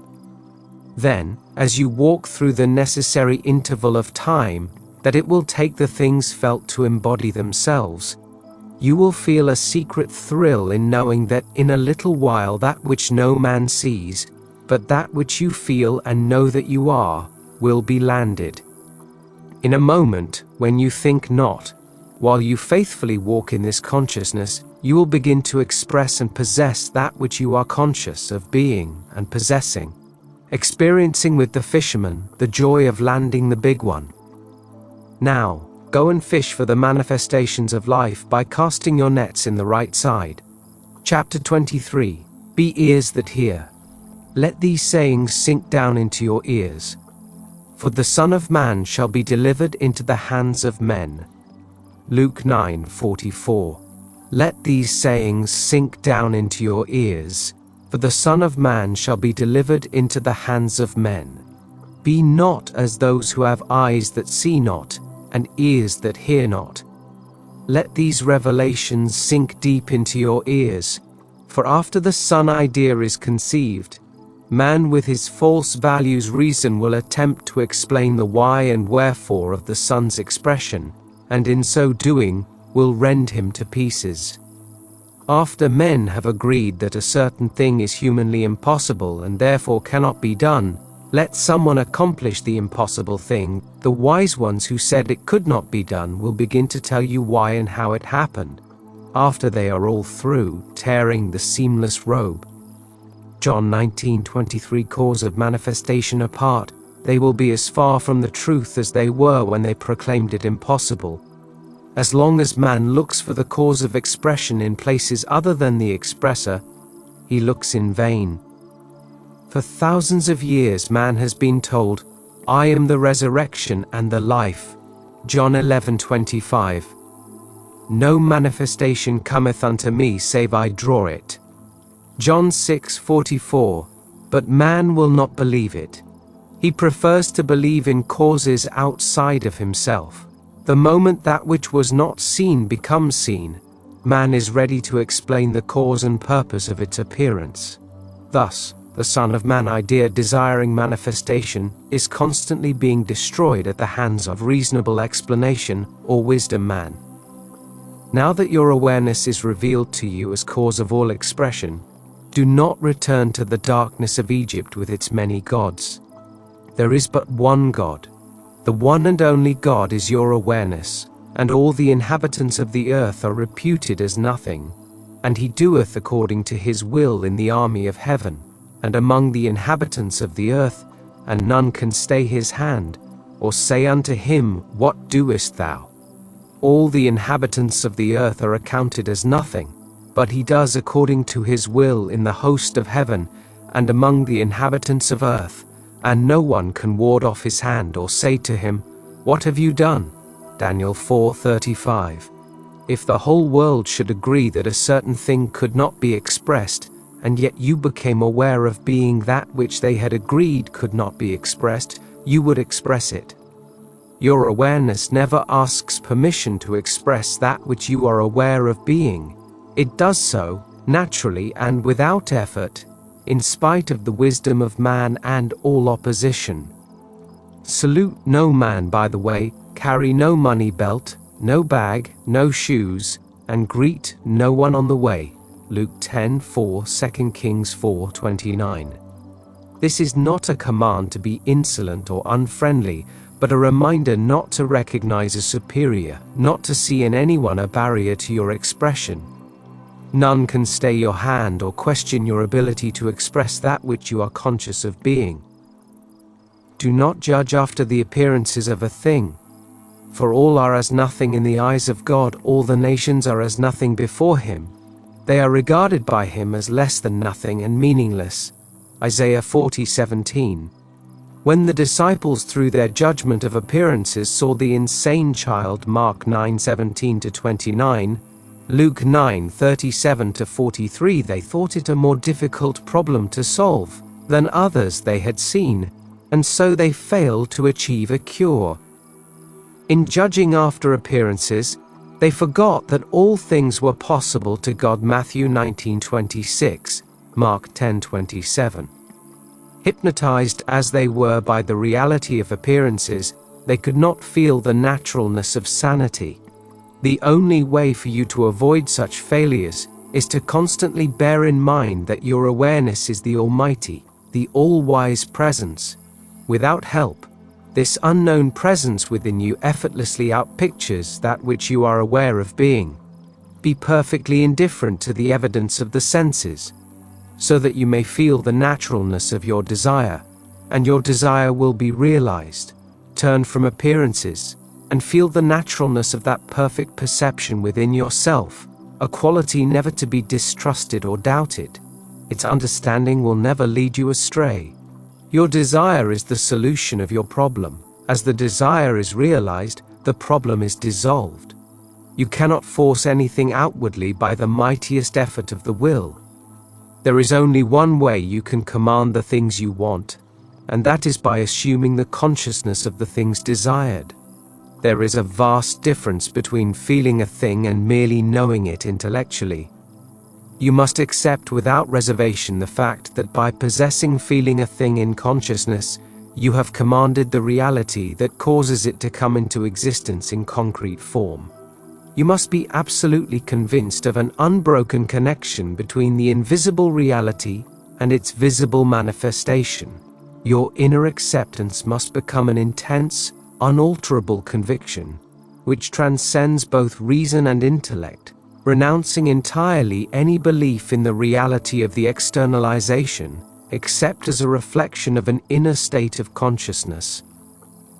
A: Then, as you walk through the necessary interval of time that it will take the things felt to embody themselves, you will feel a secret thrill in knowing that in a little while that which no man sees, but that which you feel and know that you are, will be landed. In a moment, when you think not, while you faithfully walk in this consciousness, you will begin to express and possess that which you are conscious of being and possessing, experiencing with the fisherman the joy of landing the big one. Now, go and fish for the manifestations of life by casting your nets in the right side. Chapter 23. Be ears that hear. Let these sayings sink down into your ears. For the Son of Man shall be delivered into the hands of men. Luke 9:44. Let these sayings sink down into your ears. For the Son of Man shall be delivered into the hands of men. Be not as those who have eyes that see not, and ears that hear not. Let these revelations sink deep into your ears, for after the Son idea is conceived, man with his false values reason will attempt to explain the why and wherefore of the Son's expression, and in so doing, will rend him to pieces. After men have agreed that a certain thing is humanly impossible and therefore cannot be done, let someone accomplish the impossible thing. The wise ones who said it could not be done will begin to tell you why and how it happened, after they are all through tearing the seamless robe. John 19:23. Cause of manifestation apart, they will be as far from the truth as they were when they proclaimed it impossible. As long as man looks for the cause of expression in places other than the expresser, he looks in vain. For thousands of years man has been told, I am the resurrection and the life. John 11:25. No manifestation cometh unto me save I draw it. John 6:44. But man will not believe it. He prefers to believe in causes outside of himself. The moment that which was not seen becomes seen, man is ready to explain the cause and purpose of its appearance. Thus, the Son of Man idea desiring manifestation is constantly being destroyed at the hands of reasonable explanation or wisdom man. Now that your awareness is revealed to you as cause of all expression, Do not return to the darkness of Egypt with its many gods. There is but one God. The one and only God is your awareness, and all the inhabitants of the earth are reputed as nothing. And he doeth according to his will in the army of heaven, and among the inhabitants of the earth, and none can stay his hand, or say unto him, What doest thou? All the inhabitants of the earth are accounted as nothing, but he does according to his will in the host of heaven, and among the inhabitants of earth, and no one can ward off his hand or say to him, What have you done? Daniel 4:35. If the whole world should agree that a certain thing could not be expressed, and yet you became aware of being that which they had agreed could not be expressed, you would express it. Your awareness never asks permission to express that which you are aware of being. It does so, naturally and without effort, in spite of the wisdom of man and all opposition. Salute no man by the way, carry no money belt, no bag, no shoes, and greet no one on the way. Luke 10:4, 2 Kings 4:29. This is not a command to be insolent or unfriendly, but a reminder not to recognize a superior, not to see in anyone a barrier to your expression. None can stay your hand or question your ability to express that which you are conscious of being. Do not judge after the appearances of a thing. For all are as nothing in the eyes of God, all the nations are as nothing before him. They are regarded by him as less than nothing and meaningless. Isaiah 40:17. When the disciples through their judgment of appearances saw the insane child, Mark 9:17-29, Luke 9:37-43, they thought it a more difficult problem to solve than others they had seen, and so they failed to achieve a cure. In judging after appearances, they forgot that all things were possible to God. Matthew 19:26, Mark 10:27. Hypnotized as they were by the reality of appearances, they could not feel the naturalness of sanity. The only way for you to avoid such failures is to constantly bear in mind that your awareness is the Almighty, the all-wise presence. Without help, this unknown presence within you effortlessly outpictures that which you are aware of being. Be perfectly indifferent to the evidence of the senses, so that you may feel the naturalness of your desire, and your desire will be realized. Turn from appearances, and feel the naturalness of that perfect perception within yourself, a quality never to be distrusted or doubted. Its understanding will never lead you astray. Your desire is the solution of your problem. As the desire is realized, the problem is dissolved. You cannot force anything outwardly by the mightiest effort of the will. There is only one way you can command the things you want, and that is by assuming the consciousness of the things desired. There is a vast difference between feeling a thing and merely knowing it intellectually. You must accept without reservation the fact that by possessing feeling a thing in consciousness, you have commanded the reality that causes it to come into existence in concrete form. You must be absolutely convinced of an unbroken connection between the invisible reality and its visible manifestation. Your inner acceptance must become an intense, unalterable conviction, which transcends both reason and intellect, renouncing entirely any belief in the reality of the externalization, except as a reflection of an inner state of consciousness.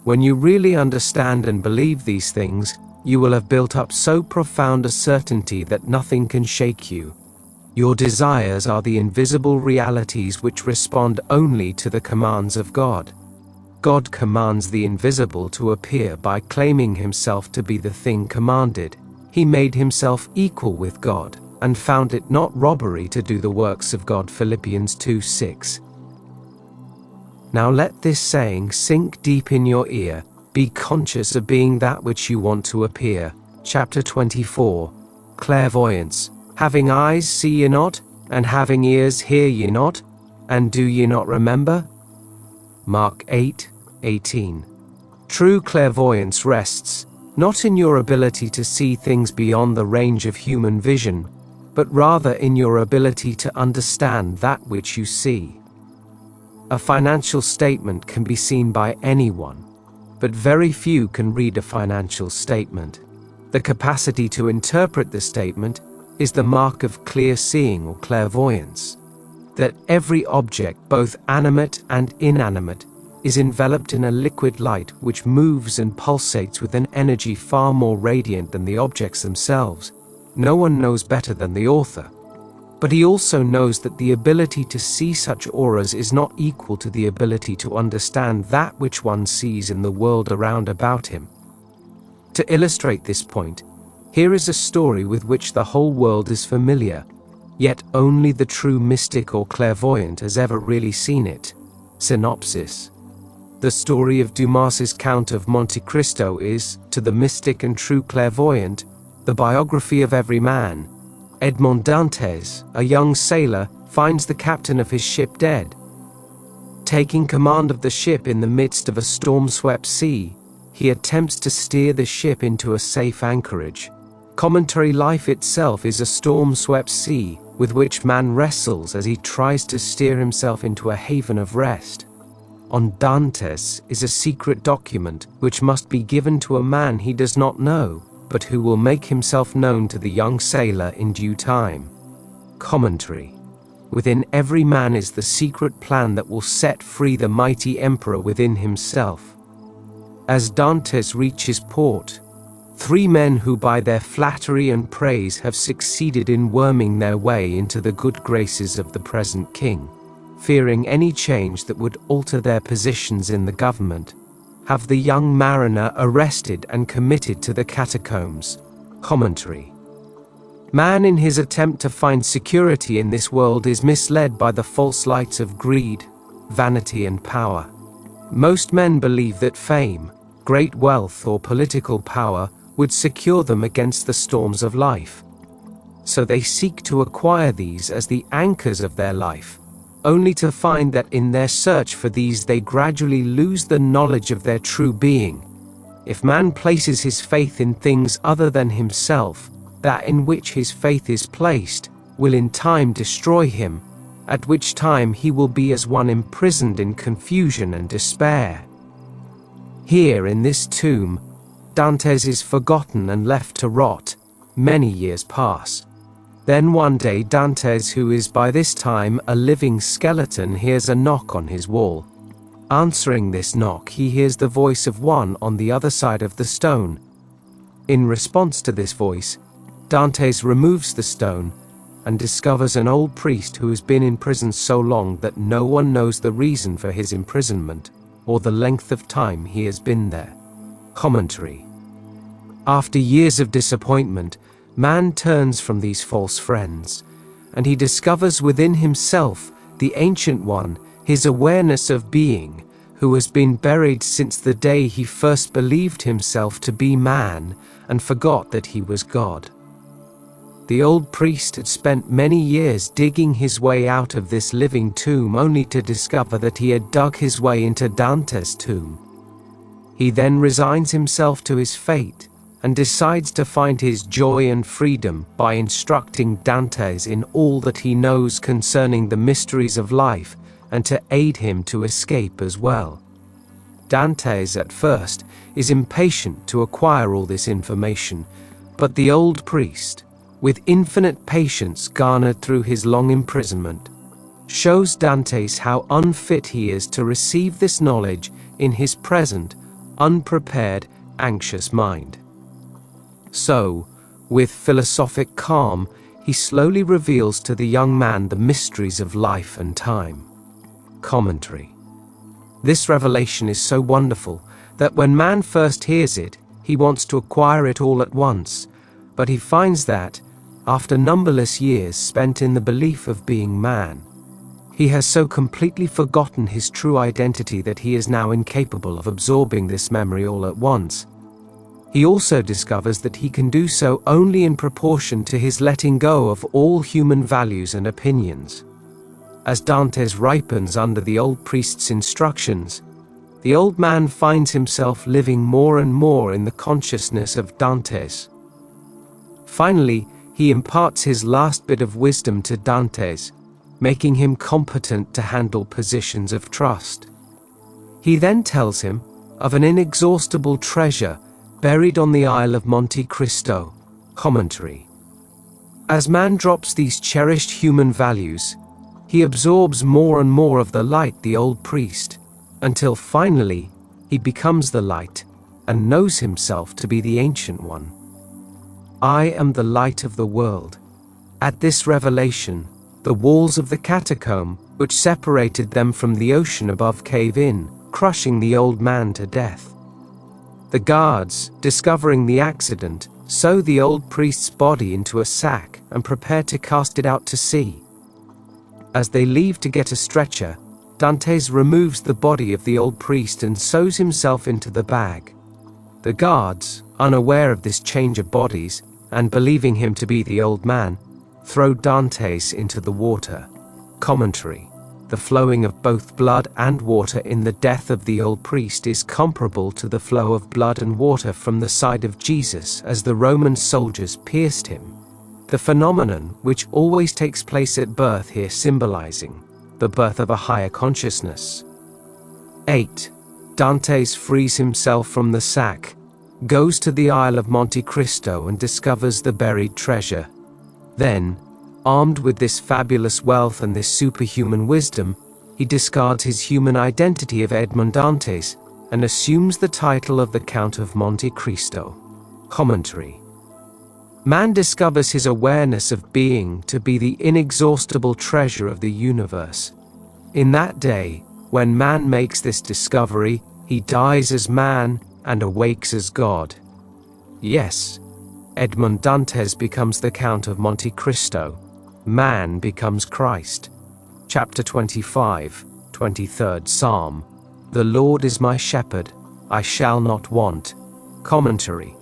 A: When you really understand and believe these things, you will have built up so profound a certainty that nothing can shake you. Your desires are the invisible realities which respond only to the commands of God. God commands the invisible to appear by claiming himself to be the thing commanded. He made himself equal with God, and found it not robbery to do the works of God. Philippians 2:6. Now let this saying sink deep in your ear. Be conscious of being that which you want to appear. Chapter 24. Clairvoyance. Having eyes see ye not, and having ears hear ye not, and do ye not remember? Mark 8:18. True clairvoyance rests not in your ability to see things beyond the range of human vision, but rather in your ability to understand that which you see. A financial statement can be seen by anyone, but very few can read a financial statement. The capacity to interpret the statement is the mark of clear seeing or clairvoyance. That every object, both animate and inanimate, is enveloped in a liquid light which moves and pulsates with an energy far more radiant than the objects themselves. No one knows better than the author. But he also knows that the ability to see such auras is not equal to the ability to understand that which one sees in the world around about him. To illustrate this point, here is a story with which the whole world is familiar, yet only the true mystic or clairvoyant has ever really seen it. Synopsis. The story of Dumas's Count of Monte Cristo is, to the mystic and true clairvoyant, the biography of every man. Edmond Dantes, a young sailor, finds the captain of his ship dead. Taking command of the ship in the midst of a storm-swept sea, he attempts to steer the ship into a safe anchorage. Commentary. Life itself is a storm-swept sea, with which man wrestles as he tries to steer himself into a haven of rest. On Dantes is a secret document which must be given to a man he does not know, but who will make himself known to the young sailor in due time. Commentary. Within every man is the secret plan that will set free the mighty emperor within himself. As Dantes reaches port, three men who by their flattery and praise have succeeded in worming their way into the good graces of the present king, fearing any change that would alter their positions in the government, have the young mariner arrested and committed to the catacombs. Commentary. Man in his attempt to find security in this world is misled by the false lights of greed, vanity and power. Most men believe that fame, great wealth or political power would secure them against the storms of life. So they seek to acquire these as the anchors of their life, only to find that in their search for these they gradually lose the knowledge of their true being. If man places his faith in things other than himself, that in which his faith is placed will in time destroy him, at which time he will be as one imprisoned in confusion and despair. Here in this tomb, Dantes is forgotten and left to rot. Many years pass. Then one day Dantes, who is by this time a living skeleton, hears a knock on his wall. Answering this knock, he hears the voice of one on the other side of the stone. In response to this voice, Dantes removes the stone and discovers an old priest who has been in prison so long that no one knows the reason for his imprisonment or the length of time he has been there. Commentary. After years of disappointment, man turns from these false friends, and he discovers within himself the Ancient One, his awareness of being, who has been buried since the day he first believed himself to be man and forgot that he was God. The old priest had spent many years digging his way out of this living tomb, only to discover that he had dug his way into Dantes' tomb. He then resigns himself to his fate and decides to find his joy and freedom by instructing Dantes in all that he knows concerning the mysteries of life and to aid him to escape as well. Dantes at first is impatient to acquire all this information, but the old priest, with infinite patience garnered through his long imprisonment, shows Dantes how unfit he is to receive this knowledge in his present, unprepared, anxious mind. So, with philosophic calm, he slowly reveals to the young man the mysteries of life and time. Commentary. This revelation is so wonderful that when man first hears it, he wants to acquire it all at once, but he finds that, after numberless years spent in the belief of being man, he has so completely forgotten his true identity that he is now incapable of absorbing this memory all at once. He also discovers that he can do so only in proportion to his letting go of all human values and opinions. As Dantes ripens under the old priest's instructions, the old man finds himself living more and more in the consciousness of Dantes. Finally, he imparts his last bit of wisdom to Dantes, making him competent to handle positions of trust. He then tells him of an inexhaustible treasure buried on the Isle of Monte Cristo. Commentary. As man drops these cherished human values, he absorbs more and more of the light, the old priest, until finally he becomes the light and knows himself to be the Ancient One. I am the light of the world. At this revelation, the walls of the catacomb, which separated them from the ocean above, cave in, crushing the old man to death. The guards, discovering the accident, sew the old priest's body into a sack and prepare to cast it out to sea. As they leave to get a stretcher, Dantes removes the body of the old priest and sews himself into the bag. The guards, unaware of this change of bodies, and believing him to be the old man, throw Dantes into the water. Commentary. The flowing of both blood and water in the death of the old priest is comparable to the flow of blood and water from the side of Jesus as the Roman soldiers pierced him. The phenomenon, which always takes place at birth, here symbolizing the birth of a higher consciousness. 8. Dantes frees himself from the sack, goes to the Isle of Monte Cristo and discovers the buried treasure. Then, armed with this fabulous wealth and this superhuman wisdom, he discards his human identity of Edmond Dantes and assumes the title of the Count of Monte Cristo. Commentary. Man discovers his awareness of being to be the inexhaustible treasure of the universe. In that day, when man makes this discovery, he dies as man and awakes as God. Yes, Edmond Dantes becomes the Count of Monte Cristo. Man becomes Christ. Chapter 25, 23rd Psalm. The Lord is my shepherd, I shall not want. Commentary.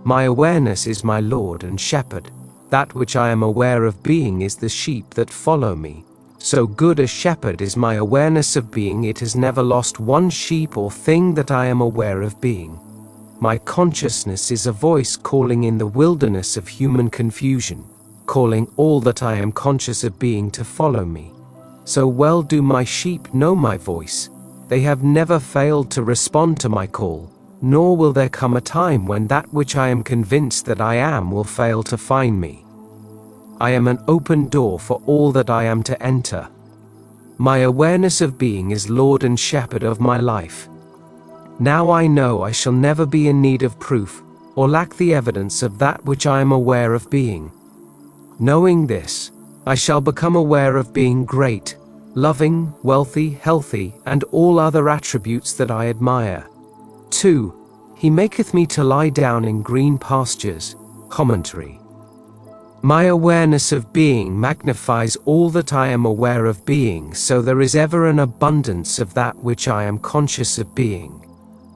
A: My awareness is my Lord and shepherd. That which I am aware of being is the sheep that follow me. So good a shepherd is my awareness of being, it has never lost one sheep or thing that I am aware of being. My consciousness is a voice calling in the wilderness of human confusion, calling all that I am conscious of being to follow me. So well do my sheep know my voice. They have never failed to respond to my call, nor will there come a time when that which I am convinced that I am will fail to find me. I am an open door for all that I am to enter. My awareness of being is Lord and Shepherd of my life. Now I know I shall never be in need of proof, or lack the evidence of that which I am aware of being. Knowing this, I shall become aware of being great, loving, wealthy, healthy, and all other attributes that I admire. 2. He maketh me to lie down in green pastures. Commentary. My awareness of being magnifies all that I am aware of being, so there is ever an abundance of that which I am conscious of being.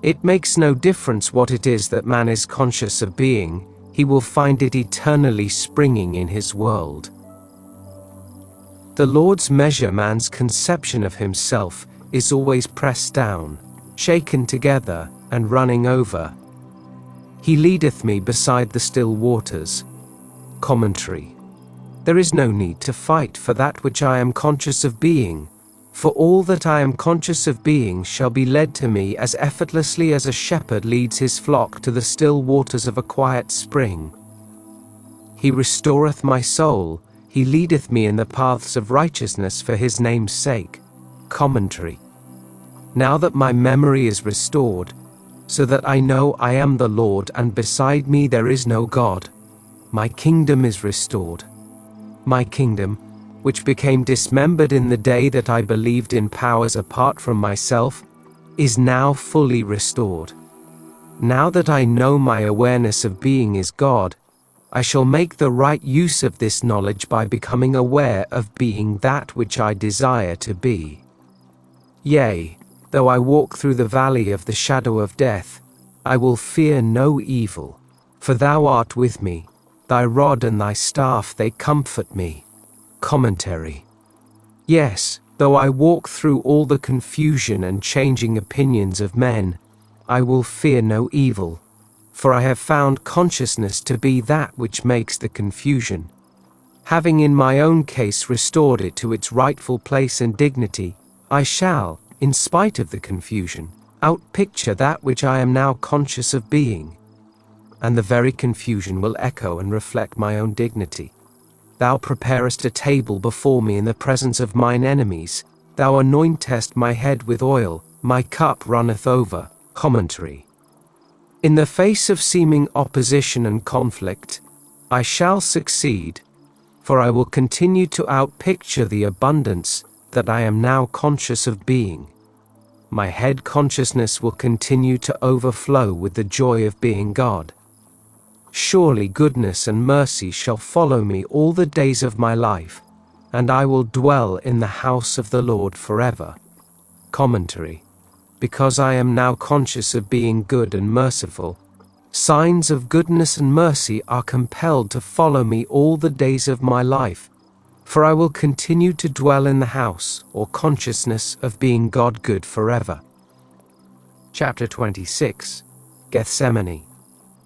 A: It makes no difference what it is that man is conscious of being, he will find it eternally springing in his world. The Lord's measure, man's conception of himself, is always pressed down, shaken together, and running over. He leadeth me beside the still waters. Commentary. There is no need to fight for that which I am conscious of being, for all that I am conscious of being shall be led to me as effortlessly as a shepherd leads his flock to the still waters of a quiet spring. He restoreth my soul, he leadeth me in the paths of righteousness for his name's sake. Commentary. Now that my memory is restored, so that I know I am the Lord and beside me there is no God, my kingdom is restored. My kingdom, which became dismembered in the day that I believed in powers apart from myself, is now fully restored. Now that I know my awareness of being is God, I shall make the right use of this knowledge by becoming aware of being that which I desire to be. Yea, though I walk through the valley of the shadow of death, I will fear no evil, for thou art with me. Thy rod and thy staff, they comfort me. Commentary. Yes, though I walk through all the confusion and changing opinions of men, I will fear no evil, for I have found consciousness to be that which makes the confusion. Having in my own case restored it to its rightful place and dignity, I shall, in spite of the confusion, outpicture that which I am now conscious of being. And the very confusion will echo and reflect my own dignity. Thou preparest a table before me in the presence of mine enemies. Thou anointest my head with oil, my cup runneth over. Commentary. In the face of seeming opposition and conflict, I shall succeed, for I will continue to outpicture the abundance that I am now conscious of being. My head consciousness will continue to overflow with the joy of being God. Surely goodness and mercy shall follow me all the days of my life, and I will dwell in the house of the Lord forever. Commentary. Because I am now conscious of being good and merciful, signs of goodness and mercy are compelled to follow me all the days of my life, for I will continue to dwell in the house or consciousness of being God good forever. Chapter 26. Gethsemane.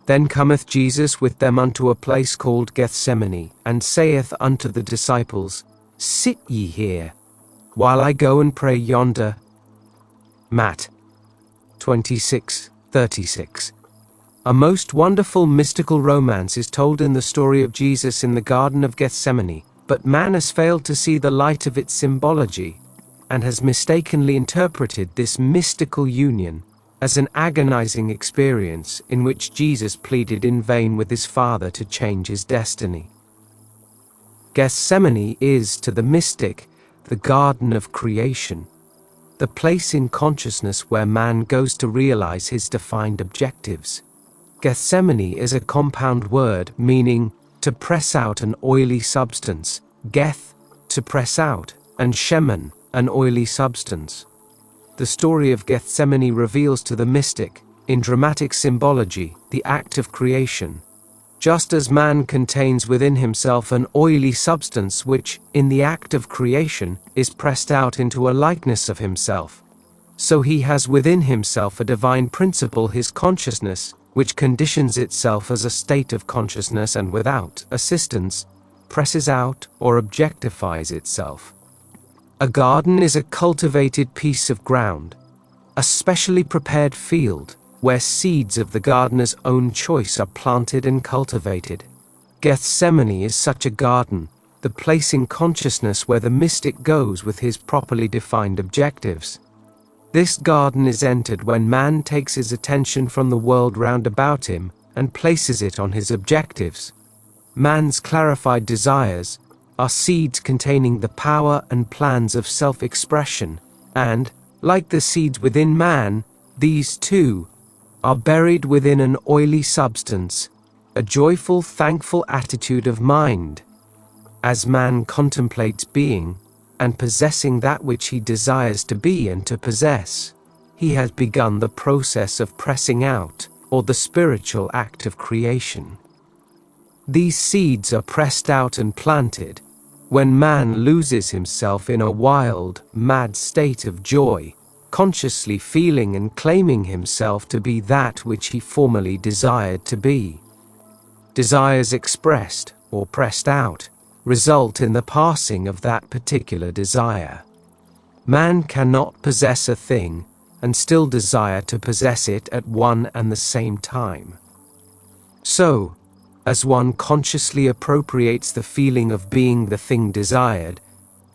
A: Then cometh Jesus with them unto a place called Gethsemane, and saith unto the disciples, Sit ye here, while I go and pray yonder. Matt. 26:36. A most wonderful mystical romance is told in the story of Jesus in the Garden of Gethsemane, but man has failed to see the light of its symbology, and has mistakenly interpreted this mystical union as an agonizing experience in which Jesus pleaded in vain with his Father to change his destiny. Gethsemane is, to the mystic, the garden of creation, the place in consciousness where man goes to realize his defined objectives. Gethsemane is a compound word meaning to press out an oily substance, geth, to press out, and shemen, an oily substance. The story of Gethsemane reveals to the mystic, in dramatic symbology, the act of creation. Just as man contains within himself an oily substance which, in the act of creation, is pressed out into a likeness of himself, so he has within himself a divine principle, his consciousness, which conditions itself as a state of consciousness and without assistance, presses out or objectifies itself. A garden is a cultivated piece of ground, a specially prepared field, where seeds of the gardener's own choice are planted and cultivated. Gethsemane is such a garden, the place in consciousness where the mystic goes with his properly defined objectives. This garden is entered when man takes his attention from the world round about him and places it on his objectives. Man's clarified desires are seeds containing the power and plans of self-expression, and, like the seeds within man, these too are buried within an oily substance, a joyful, thankful attitude of mind. As man contemplates being and possessing that which he desires to be and to possess, he has begun the process of pressing out, or the spiritual act of creation. These seeds are pressed out and planted when man loses himself in a wild, mad state of joy, consciously feeling and claiming himself to be that which he formerly desired to be. Desires expressed, or pressed out, result in the passing of that particular desire. Man cannot possess a thing and still desire to possess it at one and the same time. So, as one consciously appropriates the feeling of being the thing desired,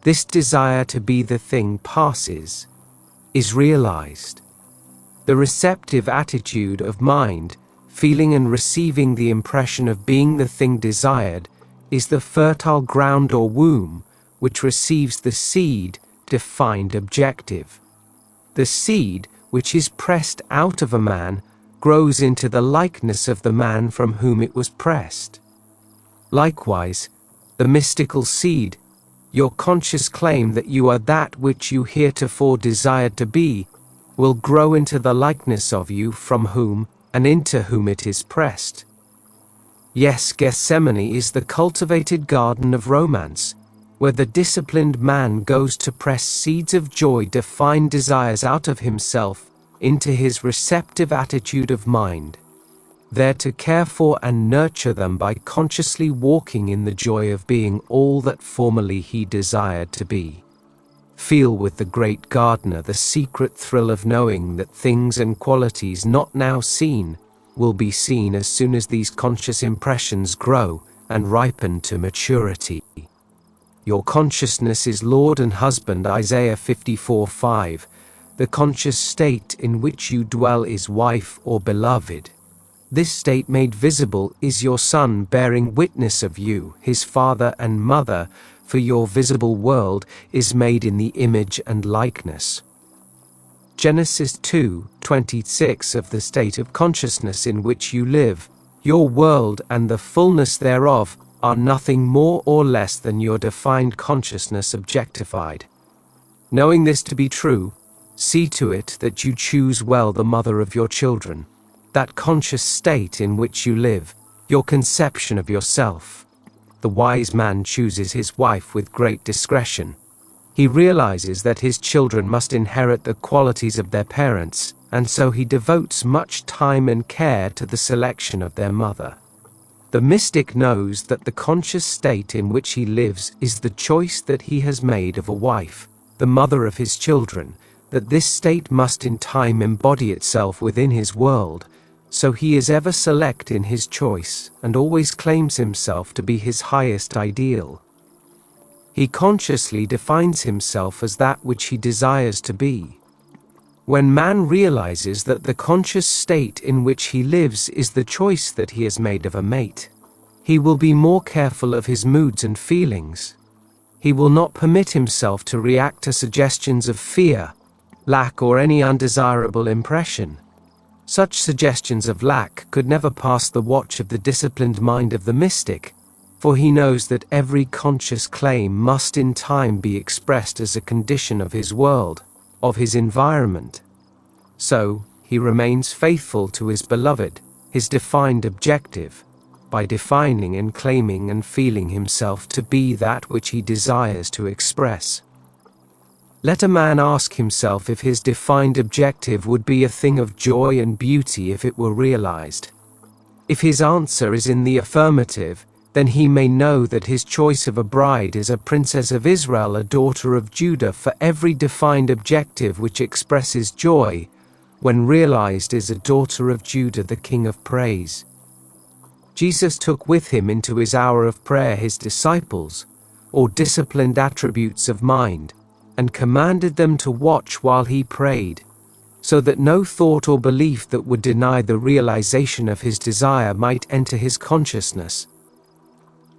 A: this desire to be the thing passes, is realized. The receptive attitude of mind, feeling and receiving the impression of being the thing desired, is the fertile ground or womb which receives the seed-defined objective. The seed, which is pressed out of a man, grows into the likeness of the man from whom it was pressed. Likewise, the mystical seed, your conscious claim that you are that which you heretofore desired to be, will grow into the likeness of you from whom and into whom it is pressed. Yes, Gethsemane is the cultivated garden of romance, where the disciplined man goes to press seeds of joy-defined desires out of himself into his receptive attitude of mind. there to care for and nurture them by consciously walking in the joy of being all that formerly he desired to be. Feel with the great gardener the secret thrill of knowing that things and qualities not now seen will be seen as soon as these conscious impressions grow and ripen to maturity. Your consciousness is Lord and husband, Isaiah 54:5. The conscious state in which you dwell is wife or beloved. This state made visible is your Son bearing witness of you, his father and mother, for your visible world is made in the image and likeness. Genesis 2:26 of the state of consciousness in which you live, your world and the fullness thereof are nothing more or less than your defined consciousness objectified. Knowing this to be true, see to it that you choose well the mother of your children, that conscious state in which you live, your conception of yourself. The wise man chooses his wife with great discretion. He realizes that his children must inherit the qualities of their parents, and so he devotes much time and care to the selection of their mother. The mystic knows that the conscious state in which he lives is the choice that he has made of a wife, the mother of his children, that this state must in time embody itself within his world, so he is ever select in his choice and always claims himself to be his highest ideal. He consciously defines himself as that which he desires to be. When man realizes that the conscious state in which he lives is the choice that he has made of a mate, he will be more careful of his moods and feelings. He will not permit himself to react to suggestions of fear, lack, or any undesirable impression. Such suggestions of lack could never pass the watch of the disciplined mind of the mystic, for he knows that every conscious claim must in time be expressed as a condition of his world, of his environment. So, he remains faithful to his beloved, his defined objective, by defining and claiming and feeling himself to be that which he desires to express. Let a man ask himself if his defined objective would be a thing of joy and beauty if it were realized. If his answer is in the affirmative, then he may know that his choice of a bride is a princess of Israel, a daughter of Judah, for every defined objective which expresses joy, when realized, is a daughter of Judah, the King of praise. Jesus took with him into his hour of prayer his disciples, or disciplined attributes of mind, and commanded them to watch while he prayed, so that no thought or belief that would deny the realization of his desire might enter his consciousness.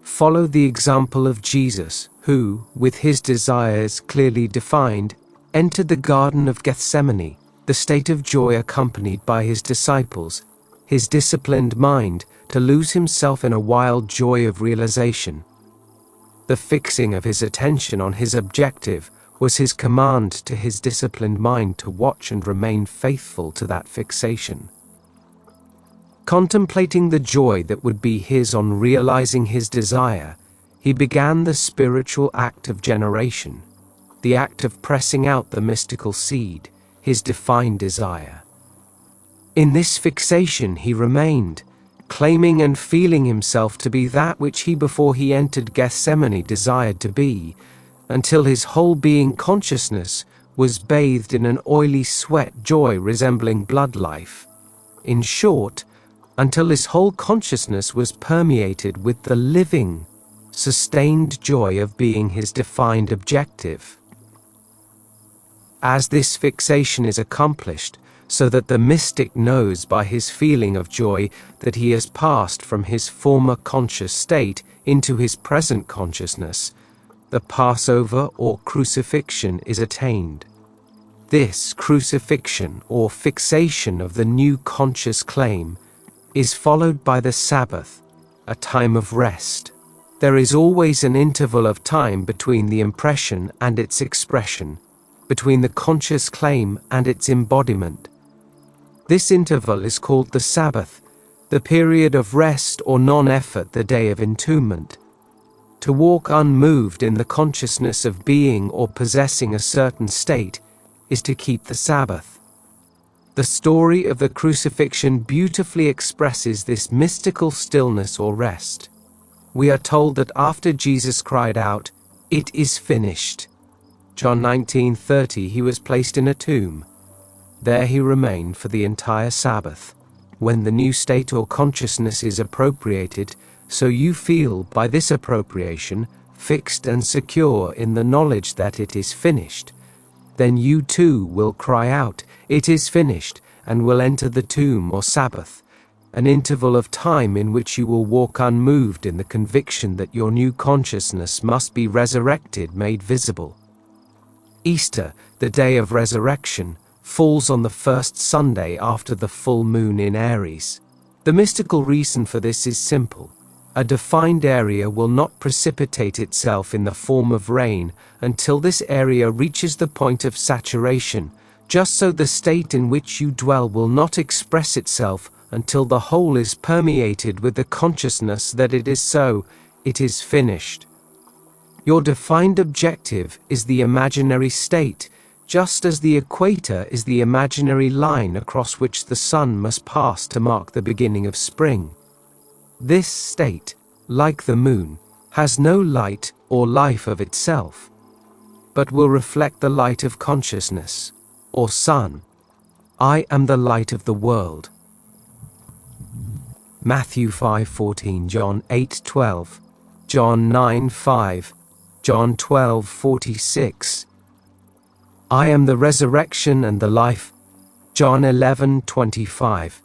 A: Follow the example of Jesus, who, with his desires clearly defined, entered the Garden of Gethsemane, the state of joy accompanied by his disciples, his disciplined mind, to lose himself in a wild joy of realization. The fixing of his attention on his objective was his command to his disciplined mind to watch and remain faithful to that fixation. Contemplating the joy that would be his on realizing his desire, he began the spiritual act of generation, the act of pressing out the mystical seed, his defined desire. In this fixation he remained, claiming and feeling himself to be that which he before he entered Gethsemane desired to be, until his whole being consciousness was bathed in an oily sweat joy resembling blood life. In short, until his whole consciousness was permeated with the living, sustained joy of being his defined objective. As this fixation is accomplished, so that the mystic knows by his feeling of joy that he has passed from his former conscious state into his present consciousness, the Passover or crucifixion is attained. This crucifixion or fixation of the new conscious claim is followed by the Sabbath, a time of rest. There is always an interval of time between the impression and its expression, between the conscious claim and its embodiment. This interval is called the Sabbath, the period of rest or non-effort, the day of entombment. To walk unmoved in the consciousness of being or possessing a certain state is to keep the Sabbath. The story of the crucifixion beautifully expresses this mystical stillness or rest. We are told that after Jesus cried out, "It is finished," John 19:30, he was placed in a tomb. There he remained for the entire Sabbath. When the new state or consciousness is appropriated, so you feel, by this appropriation, fixed and secure in the knowledge that it is finished, then you too will cry out, "It is finished," and will enter the tomb or Sabbath, an interval of time in which you will walk unmoved in the conviction that your new consciousness must be resurrected, made visible. Easter, the day of resurrection, falls on the first Sunday after the full moon in Aries. The mystical reason for this is simple. A defined area will not precipitate itself in the form of rain until this area reaches the point of saturation. Just so the state in which you dwell will not express itself until the whole is permeated with the consciousness that it is so. It is finished. Your defined objective is the imaginary state, just as the equator is the imaginary line across which the sun must pass to mark the beginning of spring. This state, like the moon, has no light or life of itself, but will reflect the light of consciousness, or sun. I am the light of the world. Matthew 5:14, John 8:12, John 9:5, John 12:46. I am the resurrection and the life. John 11:25.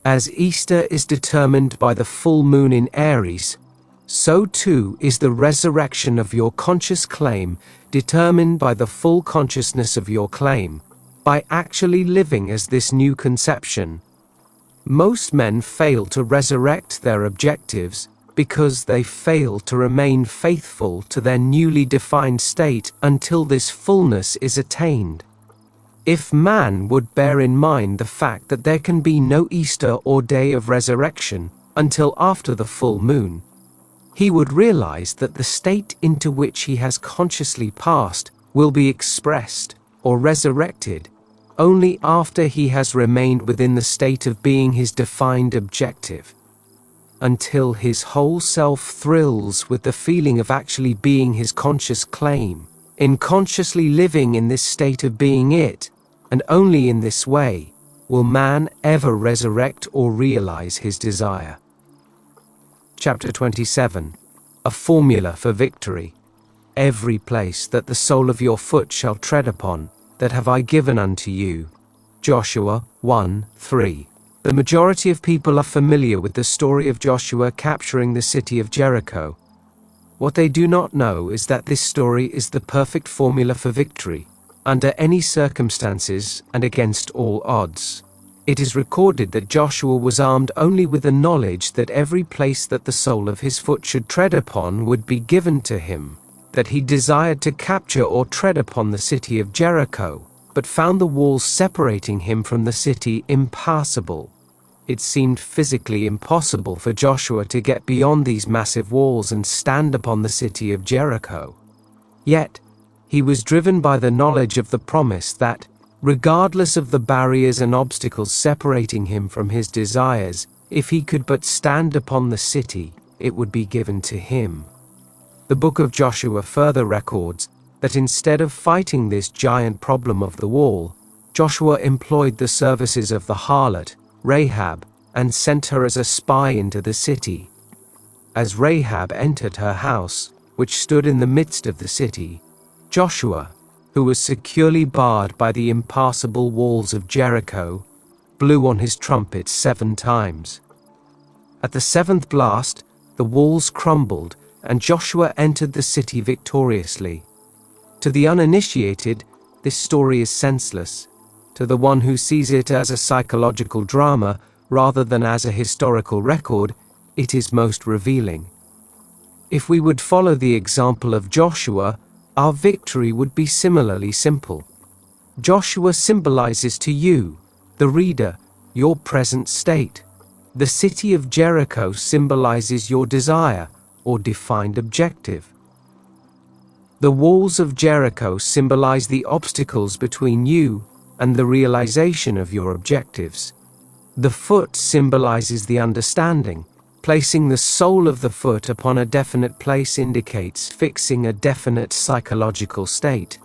A: As Easter is determined by the full moon in Aries, so too is the resurrection of your conscious claim determined by the full consciousness of your claim, by actually living as this new conception. Most men fail to resurrect their objectives because they fail to remain faithful to their newly defined state until this fullness is attained. If man would bear in mind the fact that there can be no Easter or day of resurrection until after the full moon, he would realize that the state into which he has consciously passed will be expressed or resurrected only after he has remained within the state of being his defined objective. Until his whole self thrills with the feeling of actually being his conscious claim, in consciously living in this state of being it, and only in this way will man ever resurrect or realize his desire. Chapter 27. A formula for victory. Every place that the sole of your foot shall tread upon, that have I given unto you. Joshua 1:3. The majority of people are familiar with the story of Joshua capturing the city of Jericho. What they do not know is that this story is the perfect formula for victory, under any circumstances and against all odds. It is recorded that Joshua was armed only with the knowledge that every place that the sole of his foot should tread upon would be given to him, that he desired to capture or tread upon the city of Jericho, but found the walls separating him from the city impassable. It seemed physically impossible for Joshua to get beyond these massive walls and stand upon the city of Jericho. Yet, he was driven by the knowledge of the promise that, regardless of the barriers and obstacles separating him from his desires, if he could but stand upon the city, it would be given to him. The book of Joshua further records that instead of fighting this giant problem of the wall, Joshua employed the services of the harlot, Rahab, and sent her as a spy into the city. As Rahab entered her house, which stood in the midst of the city, Joshua, who was securely barred by the impassable walls of Jericho, blew on his trumpet 7 times. At the 7th blast, the walls crumbled, and Joshua entered the city victoriously. To the uninitiated, this story is senseless. To the one who sees it as a psychological drama rather than as a historical record, it is most revealing. If we would follow the example of Joshua, our victory would be similarly simple. Joshua symbolizes to you, the reader, your present state. The city of Jericho symbolizes your desire or defined objective. The walls of Jericho symbolize the obstacles between you and the realization of your objectives. The foot symbolizes the understanding. Placing the sole of the foot upon a definite place indicates fixing a definite psychological state.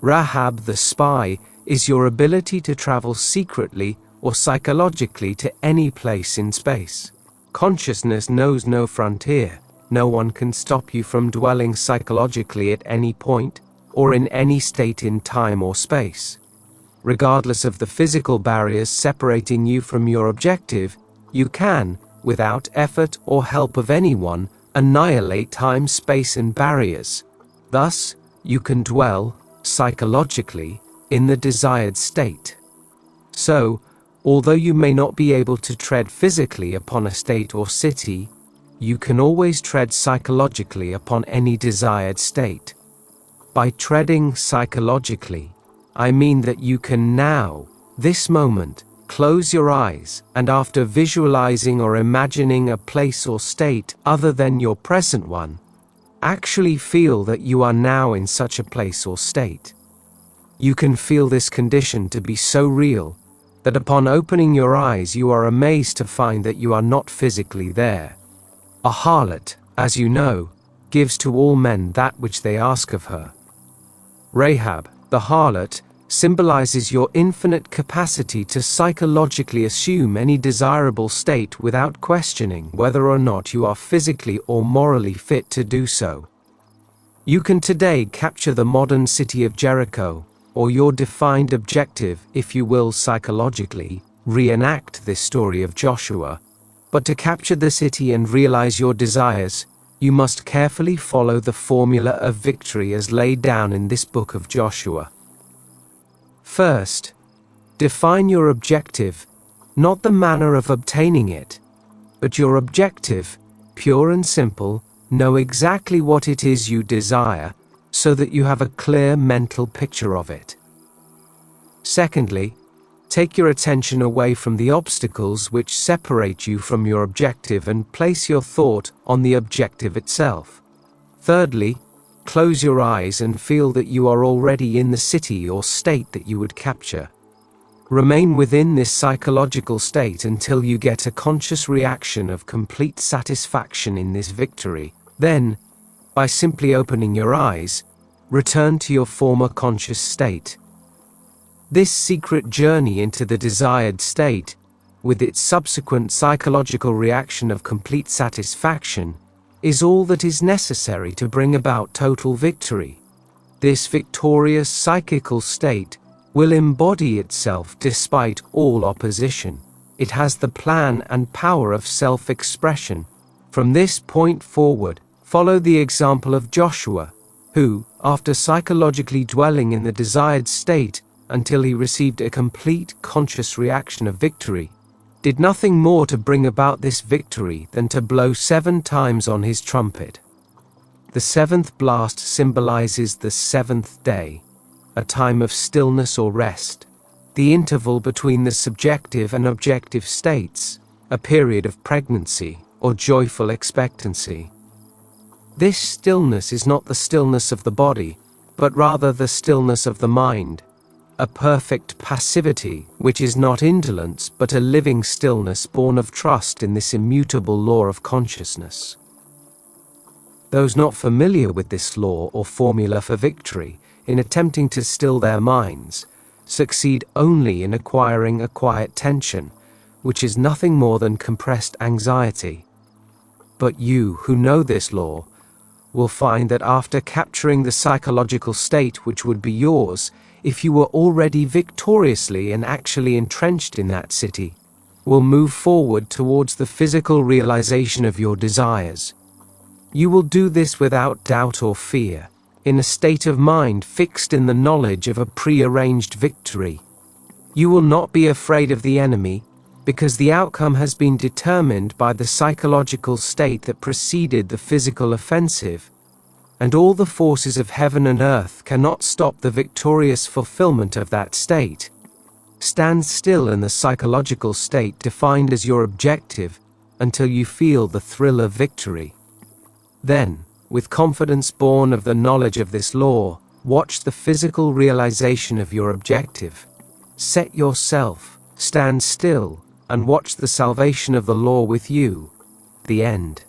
A: Rahab the spy is your ability to travel secretly or psychologically to any place in space. Consciousness knows no frontier. No one can stop you from dwelling psychologically at any point, or in any state in time or space. Regardless of the physical barriers separating you from your objective, you can, without effort or help of anyone, annihilate time, space, and barriers. Thus, you can dwell, psychologically, in the desired state. So, although you may not be able to tread physically upon a state or city, you can always tread psychologically upon any desired state. By treading psychologically, I mean that you can now, this moment, close your eyes and after visualizing or imagining a place or state other than your present one, actually feel that you are now in such a place or state. You can feel this condition to be so real that upon opening your eyes you are amazed to find that you are not physically there. A harlot, as you know, gives to all men that which they ask of her. Rahab, the harlot, symbolizes your infinite capacity to psychologically assume any desirable state without questioning whether or not you are physically or morally fit to do so. You can today capture the modern city of Jericho, or your defined objective, if you will psychologically, reenact this story of Joshua. But to capture the city and realize your desires, you must carefully follow the formula of victory as laid down in this book of Joshua. First, define your objective, not the manner of obtaining it, but your objective, pure and simple. Know exactly what it is you desire, so that you have a clear mental picture of it. Secondly, take your attention away from the obstacles which separate you from your objective and place your thought on the objective itself. Thirdly, close your eyes and feel that you are already in the city or state that you would capture. Remain within this psychological state until you get a conscious reaction of complete satisfaction in this victory. Then, by simply opening your eyes, return to your former conscious state. This secret journey into the desired state, with its subsequent psychological reaction of complete satisfaction, is all that is necessary to bring about total victory. This victorious psychical state will embody itself despite all opposition. It has the plan and power of self-expression. From this point forward, follow the example of Joshua, who, after psychologically dwelling in the desired state until he received a complete conscious reaction of victory, did nothing more to bring about this victory than to blow 7 times on his trumpet. The 7th blast symbolizes the 7th day, a time of stillness or rest, the interval between the subjective and objective states, a period of pregnancy or joyful expectancy. This stillness is not the stillness of the body, but rather the stillness of the mind, a perfect passivity which is not indolence but a living stillness born of trust in this immutable law of consciousness. Those not familiar with this law or formula for victory, in attempting to still their minds, succeed only in acquiring a quiet tension, which is nothing more than compressed anxiety. But you who know this law will find that after capturing the psychological state which would be yours if you were already victoriously and actually entrenched in that city, will move forward towards the physical realization of your desires. You will do this without doubt or fear, in a state of mind fixed in the knowledge of a pre-arranged victory. You will not be afraid of the enemy, because the outcome has been determined by the psychological state that preceded the physical offensive, and all the forces of heaven and earth cannot stop the victorious fulfillment of that state. Stand still in the psychological state defined as your objective until you feel the thrill of victory. Then, with confidence born of the knowledge of this law, watch the physical realization of your objective. Set yourself, stand still, and watch the salvation of the Lord with you. The end.